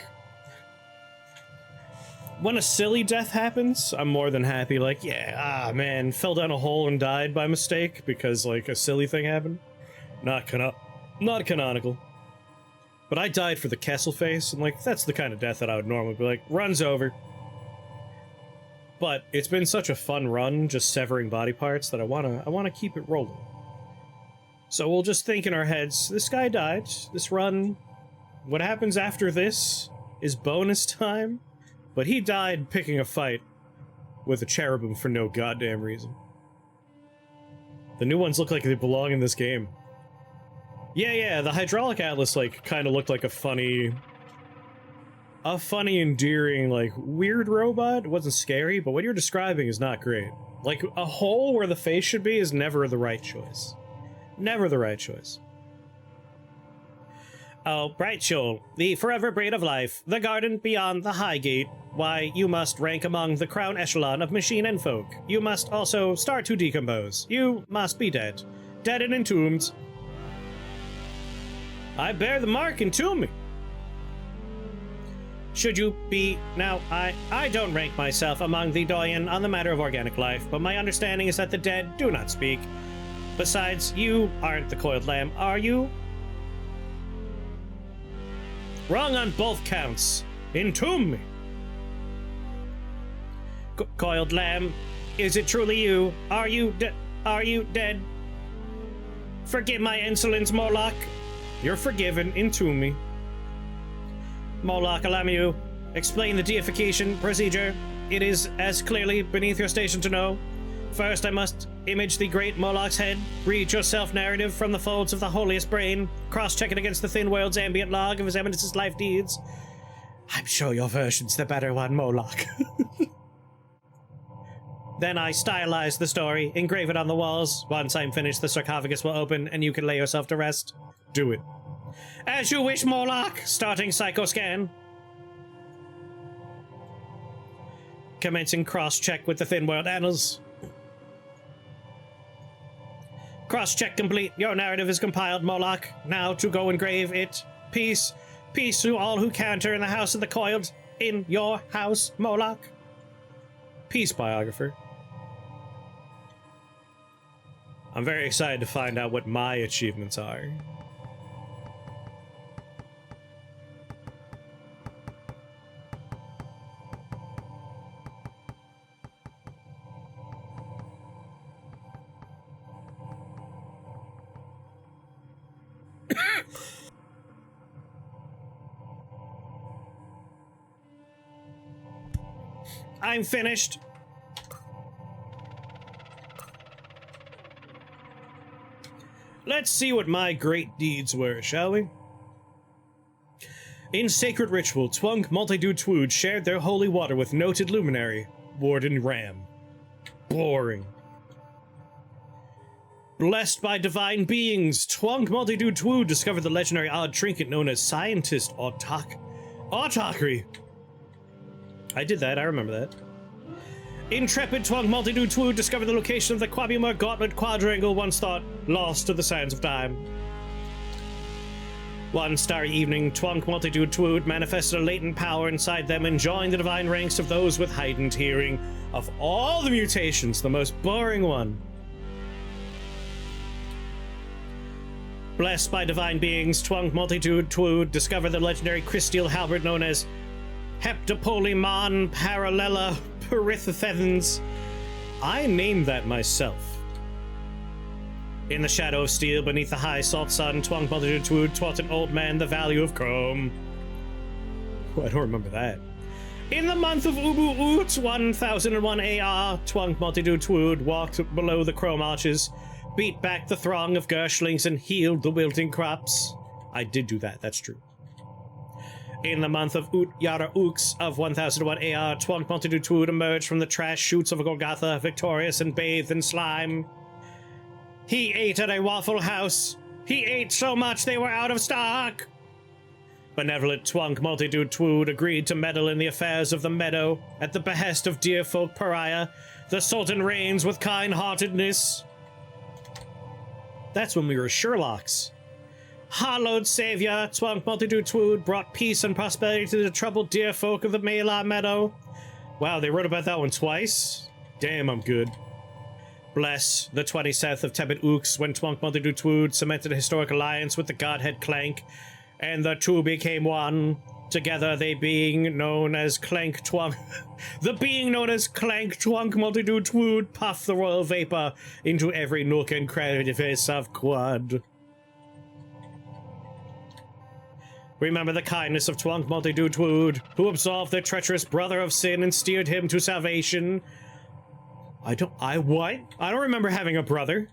When a silly death happens, I'm more than happy, like, yeah, man, fell down a hole and died by mistake because, like, a silly thing happened. Not canonical. But I died for the Kessel face, and, like, that's the kind of death that I would normally be like, run's over. But it's been such a fun run, just severing body parts, that I wanna keep it rolling. So we'll just think in our heads, this guy died, this run, what happens after this is bonus time. But he died picking a fight with a cherubim for no goddamn reason. The new ones look like they belong in this game. Yeah, the hydraulic atlas, like, kind of looked like a funny, endearing, like, weird robot. It wasn't scary, but what you're describing is not great. Like, a hole where the face should be is never the right choice. Never the right choice. Oh, bright shoal, the forever braid of life, the garden beyond the high gate. Why, you must rank among the crown echelon of machine and folk. You must also start to decompose. You must be dead. Dead and entombed. I bear the mark, entomb me. Should you be... Now, I don't rank myself among the doyen on the matter of organic life, but my understanding is that the dead do not speak. Besides, you aren't the coiled lamb, are you? Wrong on both counts. Entomb me. Coiled lamb, is it truly you? Are you dead? Forgive my insolence, Moloch. You're forgiven. Entomb me. Moloch, allow me to explain the deification procedure. It is as clearly beneath your station to know. First, I must image the great Moloch's head, read your self-narrative from the folds of the holiest brain, cross-check it against the thin world's ambient log of his eminence's life deeds. I'm sure your version's the better one, Moloch. Then I stylize the story, engrave it on the walls. Once I'm finished, the sarcophagus will open, and you can lay yourself to rest. Do it. As you wish, Moloch. Starting psychoscan. Commencing cross-check with the thin world annals. Cross-check complete. Your narrative is compiled, Moloch. Now to go engrave it. Peace. Peace to all who canter in the house of the coiled. In your house, Moloch. Peace, biographer. I'm very excited to find out what my achievements are. I'm finished. Let's see what my great deeds were, shall we? In sacred ritual, Twunk Multidude Twood shared their holy water with noted luminary, Warden Ram. Boring. Blessed by divine beings, Twunk Multidude Twood discovered the legendary odd trinket known as Scientist Autocry. I did that, I remember that. Intrepid Twunk Multidude Twood discovered the location of the Quabumar Gauntlet Quadrangle, once thought lost to the sands of time. One starry evening, Twunk Multidude Twood manifested a latent power inside them and joined the divine ranks of those with heightened hearing. Of all the mutations, the most boring one. Blessed by divine beings, Twunk Multitude Twood discovered the legendary crysteel halberd known as Heptapolemon Paralela Perithethens. I named that myself. In the shadow of steel, beneath the high salt sun, Twunk Multitude Twood taught an old man the value of chrome. Oh, I don't remember that. In the month of Ubu Oot 1001 AR, Twunk Multitude Twood walked below the chrome arches, beat back the throng of Gershlings, and healed the wilting crops. I did do that, that's true. In the month of Oot Yara Ooks of 1001 AR, Twunk Multitude Twood emerged from the trash chutes of Golgotha, victorious and bathed in slime. He ate at a Waffle House. He ate so much they were out of stock. Benevolent Twunk Multitude Twood agreed to meddle in the affairs of the meadow at the behest of dear folk pariah. The Sultan reigns with kind-heartedness. That's when we were Sherlocks. Hallowed savior, Twunk Multitude Twood brought peace and prosperity to the troubled dear folk of the Mela Meadow. Wow, they wrote about that one twice? Damn, I'm good. Bless the 27th of Tebet Ooks, when Twunk Multitude Twood cemented a historic alliance with the Godhead Clank, and the two became one. Together they being known as Clank Twunk... the being known as Clank Twunk Multitude Twood puffed the royal vapor into every nook and crevice of Quad. Remember the kindness of Twunk Multitude Twood, who absolved their treacherous brother of sin and steered him to salvation. I don't remember having a brother.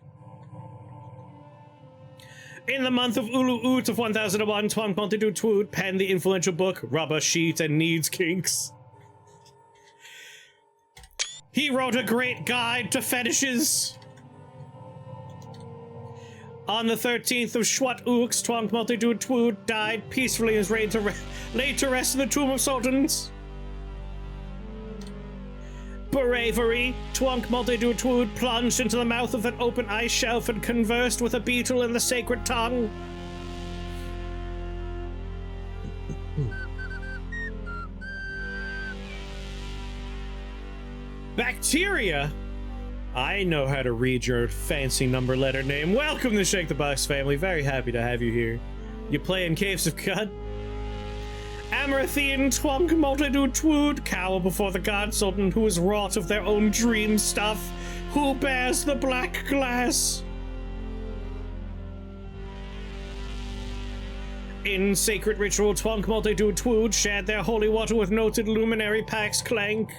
In the month of Ulu Oot of 1001, Twonk Multitude Twood penned the influential book Rubber Sheet and Needs Kinks. He wrote a great guide to fetishes. On the 13th of Shwat Ooks, Twonk Multitude Twood died peacefully and is laid to rest in the Tomb of Sultans. Bravery, Twonk Multitude Twood plunged into the mouth of an open ice shelf and conversed with a beetle in the sacred tongue. Bacteria? I know how to read your fancy number letter name. Welcome to Shake the Box family. Very happy to have you here. You playing Caves of God? Amaranthine Twonk Multitude Twood cower before the God Sultan who is wrought of their own dream stuff, who bears the black glass. In sacred ritual, Twonk Multitude Twood shared their holy water with noted luminary Pax Clank.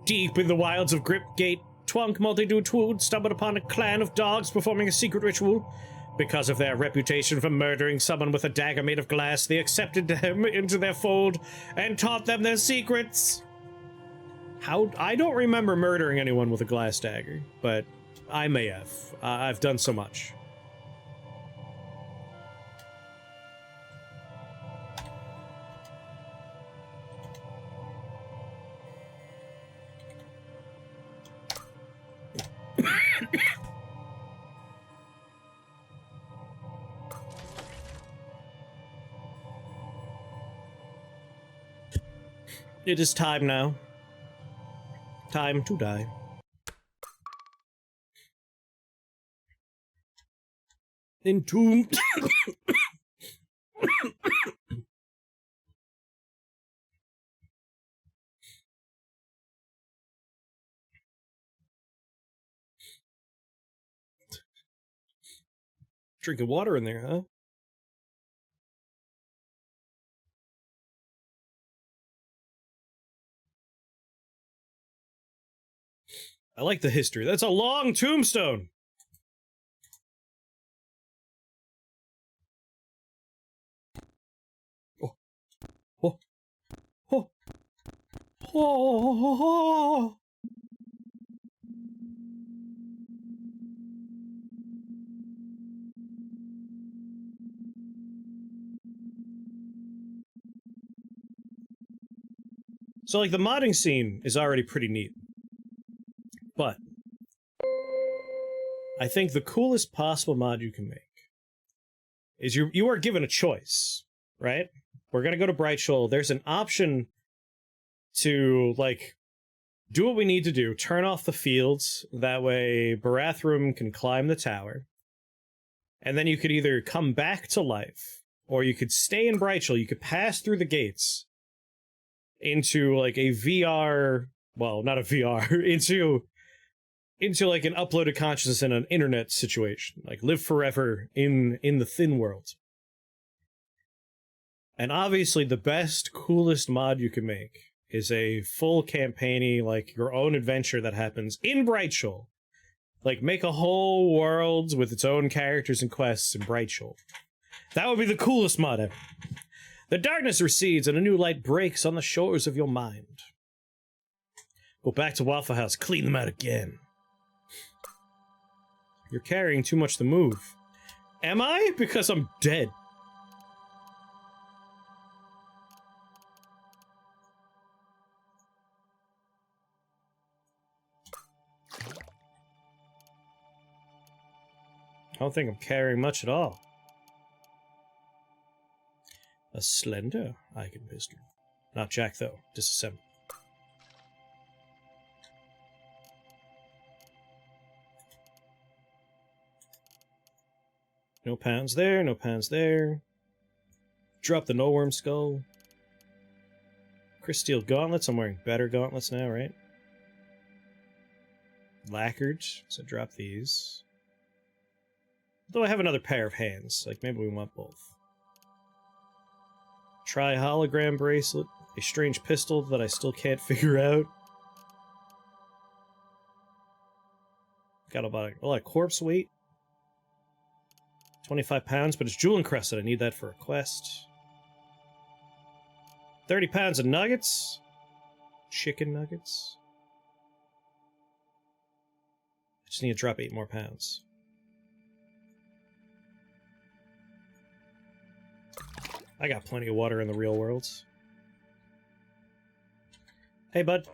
Deep in the wilds of Gripgate, Twonk Multitude Twood stumbled upon a clan of dogs performing a secret ritual. Because of their reputation for murdering someone with a dagger made of glass, they accepted them into their fold and taught them their secrets. I don't remember murdering anyone with a glass dagger, but I may have. I've done so much. It is time now. Time to die. Entombed. Drinking water in there, huh? I like the history. That's a long tombstone. Oh. Oh. Oh. Oh. So, like, the modding scene is already pretty neat. But I think the coolest possible mod you can make is you are given a choice, right? We're gonna go to Bright Shoal. There's an option to, like, do what we need to do. Turn off the fields. That way Barathrum can climb the tower. And then you could either come back to life, or you could stay in Bright Shoal. You could pass through the gates into, like, a VR... Well, not a VR. into like an uploaded consciousness in an internet situation, like live forever in the thin world. And obviously the best, coolest mod you can make is a full campaigny, like your own adventure that happens in Bright Shoal. Like, make a whole world with its own characters and quests in Bright Shoal. That would be the coolest mod ever. The darkness recedes and a new light breaks on the shores of your mind. Go back to Waffle House, clean them out again. You're carrying too much to move. Am I? Because I'm dead. I don't think I'm carrying much at all. A slender Eigen pistol. Not Jack, though. Disassemble. No pounds there, no pounds there. Drop the no-worm skull. Crystal gauntlets. I'm wearing better gauntlets now, right? Lacquered, so drop these. Though I have another pair of hands, like maybe we want both. Try hologram bracelet. A strange pistol that I still can't figure out. Got about a lot of corpse weight. £25, but it's jewel encrusted. I need that for a quest. 30 pounds of nuggets. Chicken nuggets. I just need to drop 8 more pounds. I got plenty of water in the real world. Hey, bud.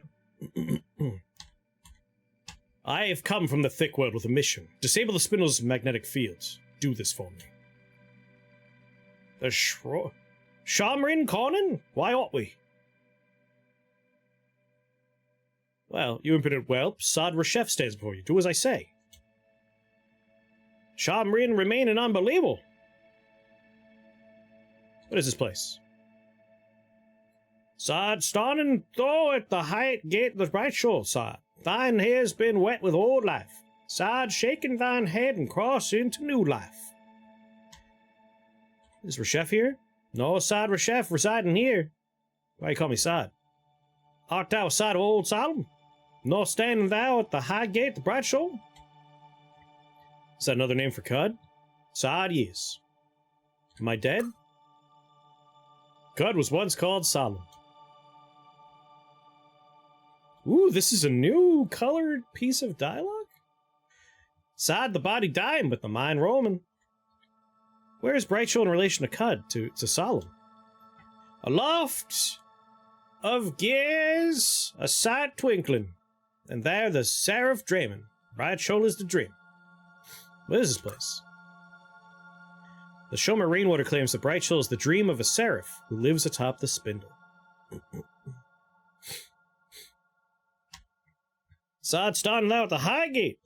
I have come from the thick world with a mission. Disable the spindle's magnetic fields. Do this for me. The Shamrin Conan? Why ought we? Well, you impudent whelp, Sad Reshef stands before you. Do as I say. Shamrin remain an unbelievable. What is this place? Sad standing though at the height gate of the bright shore, Sad. Thine hair's been wet with old life. Sad shaking thine head and cross into new life. Is Reshef here? No, Sad Reshef residing here. Why you call me Sad? Art thou Sad of old Solomon? No standing thou at the high gate of the bright shore? Is that another name for Cud? Sad, yes. Am I dead? Cud was once called Solomon. Ooh, this is a new colored piece of dialogue? Sad the body dying, but the mind roaming. Where is Brightshore in relation to Cud, to Solomon? Aloft of gears, a sight twinkling, and there the seraph dreaming. Brightshore is the dream. What is this place? The Shomer Rainwater claims that Brightshore is the dream of a seraph who lives atop the spindle. Sad standing out at the high gate.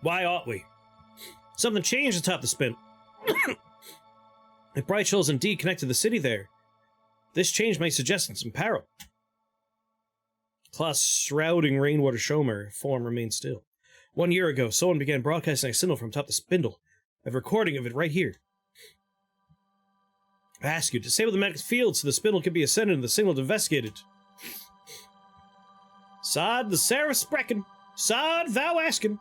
Why ought we? Something changed atop the spindle. If Brightshore is indeed connected to the city there, this change may suggest some peril. Cloth's shrouding Rainwater Shomer form remains still. 1 year ago, someone began broadcasting a signal from atop the spindle. I have a recording of it right here. I ask you, disable the magnetic field so the spindle can be ascended and the signal investigated. Sad the seraph sprechen, Sad thou asking,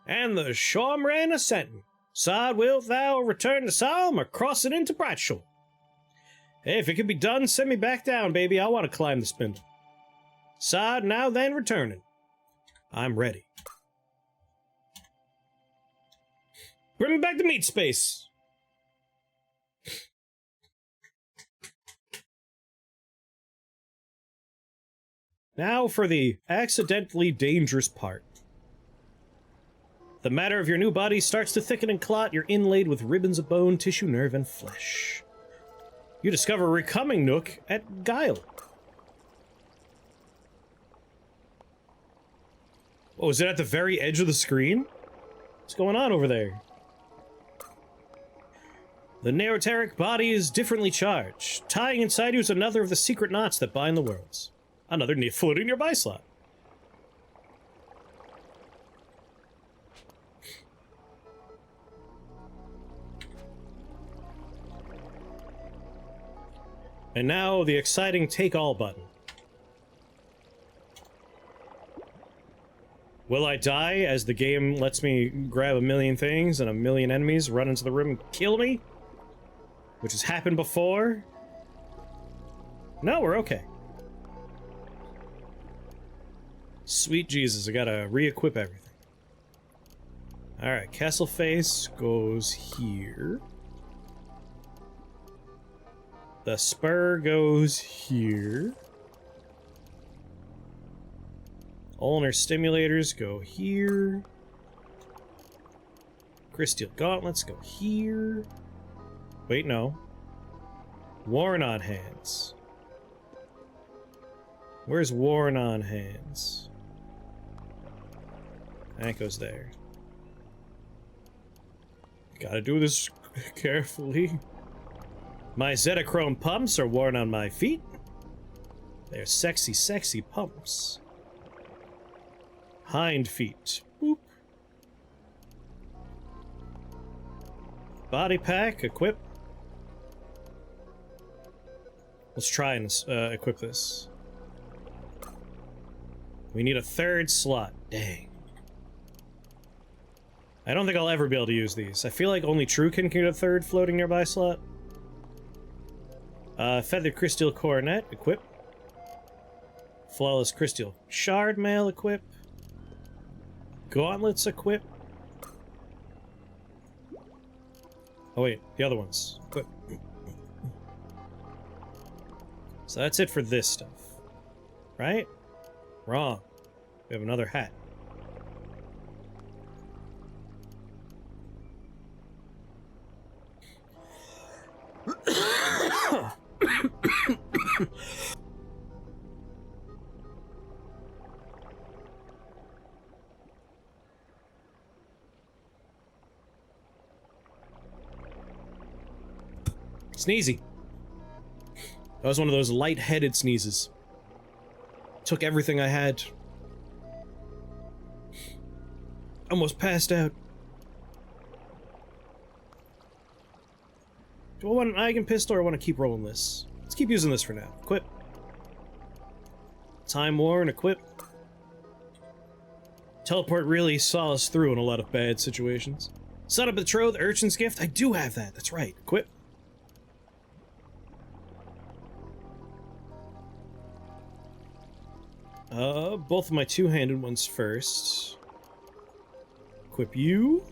and the Shomran ascending. Sad wilt thou return to Salm or cross it into Brightshore? Hey, if it can be done, send me back down, baby. I want to climb the spindle. Sad now then returning. I'm ready. Bring me back to meat space. Now for the accidentally dangerous part. The matter of your new body starts to thicken and clot. You're inlaid with ribbons of bone, tissue, nerve, and flesh. You discover a recoming nook at Guile. Oh, is it at the very edge of the screen? What's going on over there? The Neoteric body is differently charged. Tying inside you is another of the secret knots that bind the worlds. Another floating nearby slot. And now the exciting take all button. Will I die as the game lets me grab a million things and a million enemies run into the room and kill me? Which has happened before? No, we're okay. Sweet Jesus, I gotta re-equip everything. Alright, Castle Face goes here. The spur goes here. Ulnar stimulators go here. Crystal gauntlets go here. Wait, no. Worn on hands. Where's worn on hands? That goes there. Gotta do this carefully. My Zetachrome pumps are worn on my feet. They're sexy, sexy pumps. Hind feet. Boop. Body pack, equip. Let's try and equip this. We need a third slot. Dang. I don't think I'll ever be able to use these. I feel like only True can get a third floating nearby slot. Feathered Crystal Coronet, equip. Flawless Crystal Shard Mail, equip. Gauntlets, equip. Oh wait, the other ones. Equip. So that's it for this stuff. Right? Wrong. We have another hat. Sneezy. That was one of those light-headed sneezes. Took everything I had. Almost passed out. Do I want an Eigen pistol or want to keep rolling this? Let's keep using this for now. Equip. Time War and equip. Teleport really saw us through in a lot of bad situations. Son of Betrothed, Urchin's Gift. I do have that. That's right. Equip. Both of my two-handed ones first. Equip you.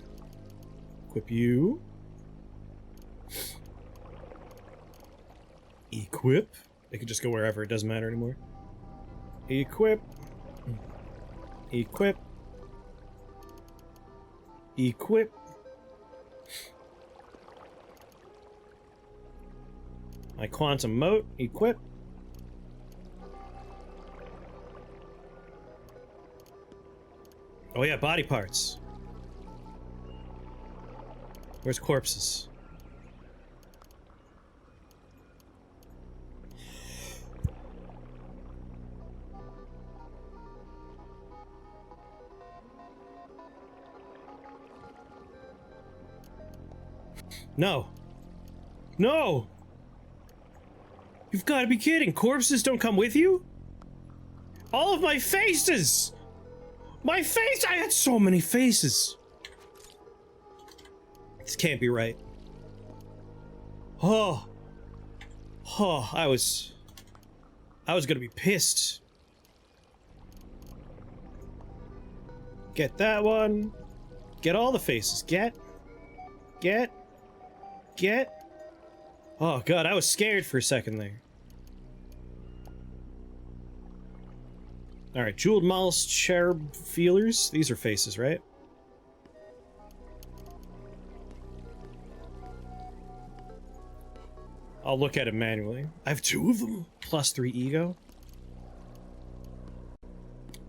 Equip you. Equip. It can just go wherever, it doesn't matter anymore. Equip. Equip. Equip. My Quantum Mote. Equip. Oh yeah, body parts. Where's corpses? No. No! You've got to be kidding. Corpses don't come with you? All of my faces! My face! I had so many faces! This can't be right. Oh. Oh, I was gonna be pissed. Get that one. Get all the faces. Get. Oh god, I was scared for a second there. Alright, Jeweled Mouse Cherub Feelers. These are faces, right? I'll look at it manually. I have two of them. +3 ego.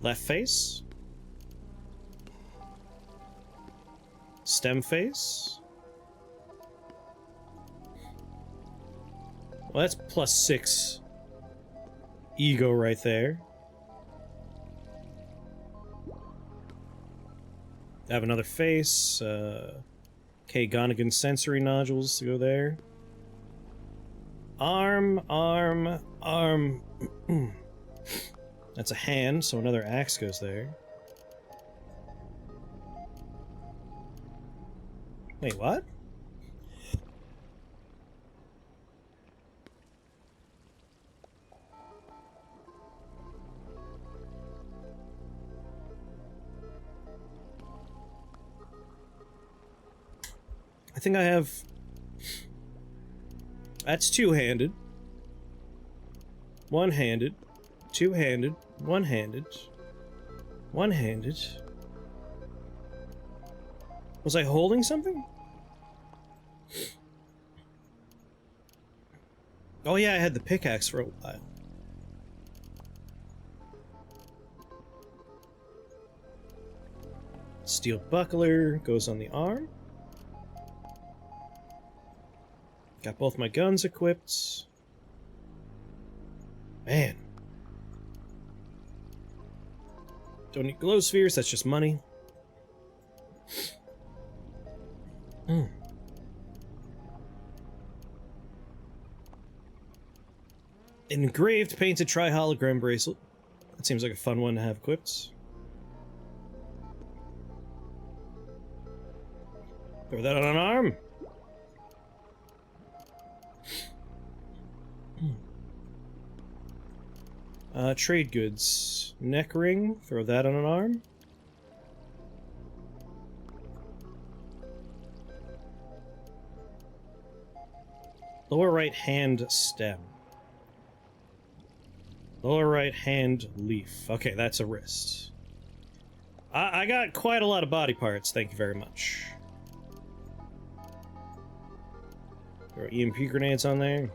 Left face. Stem face. Well, that's +6 ego right there. I have another face. Okay, Gonigan sensory nodules to go there. Arm. That's a hand, so another axe goes there. Wait, what? I think I have... That's two-handed. One-handed. Two-handed. One-handed. One-handed. Was I holding something? Oh yeah, I had the pickaxe for a while. Steel buckler goes on the arm. Got both my guns equipped. Man. Don't need glow spheres, that's just money. Engraved painted tri-hologram bracelet. That seems like a fun one to have equipped. Throw that on an arm. Trade goods. Neck ring. Throw that on an arm. Lower right hand stem. Lower right hand leaf. Okay, that's a wrist. I got quite a lot of body parts, thank you very much. Throw EMP grenades on there.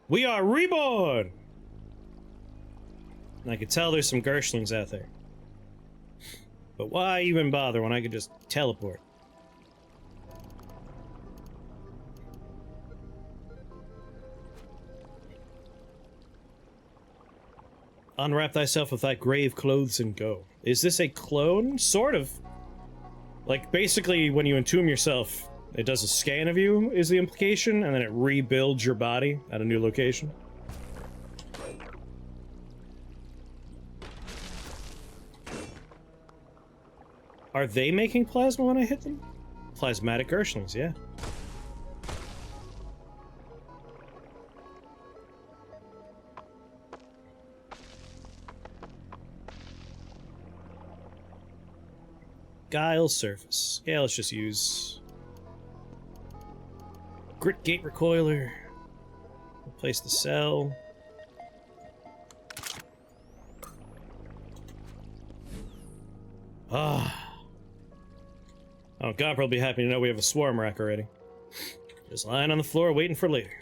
We are reborn! And I could tell there's some Gershlings out there. But why even bother when I could just teleport? Unwrap thyself of thy grave clothes and go. Is this a clone? Sort of. Like, basically, when you entomb yourself, it does a scan of you, is the implication, and then it rebuilds your body at a new location. Are they making plasma when I hit them? Plasmatic Gershlings, yeah. Guile surface. Yeah, let's just use Grit Gate Recoiler. Replace the cell. Ah. Oh, God, probably happy to know we have a swarm rack already. Just lying on the floor waiting for later.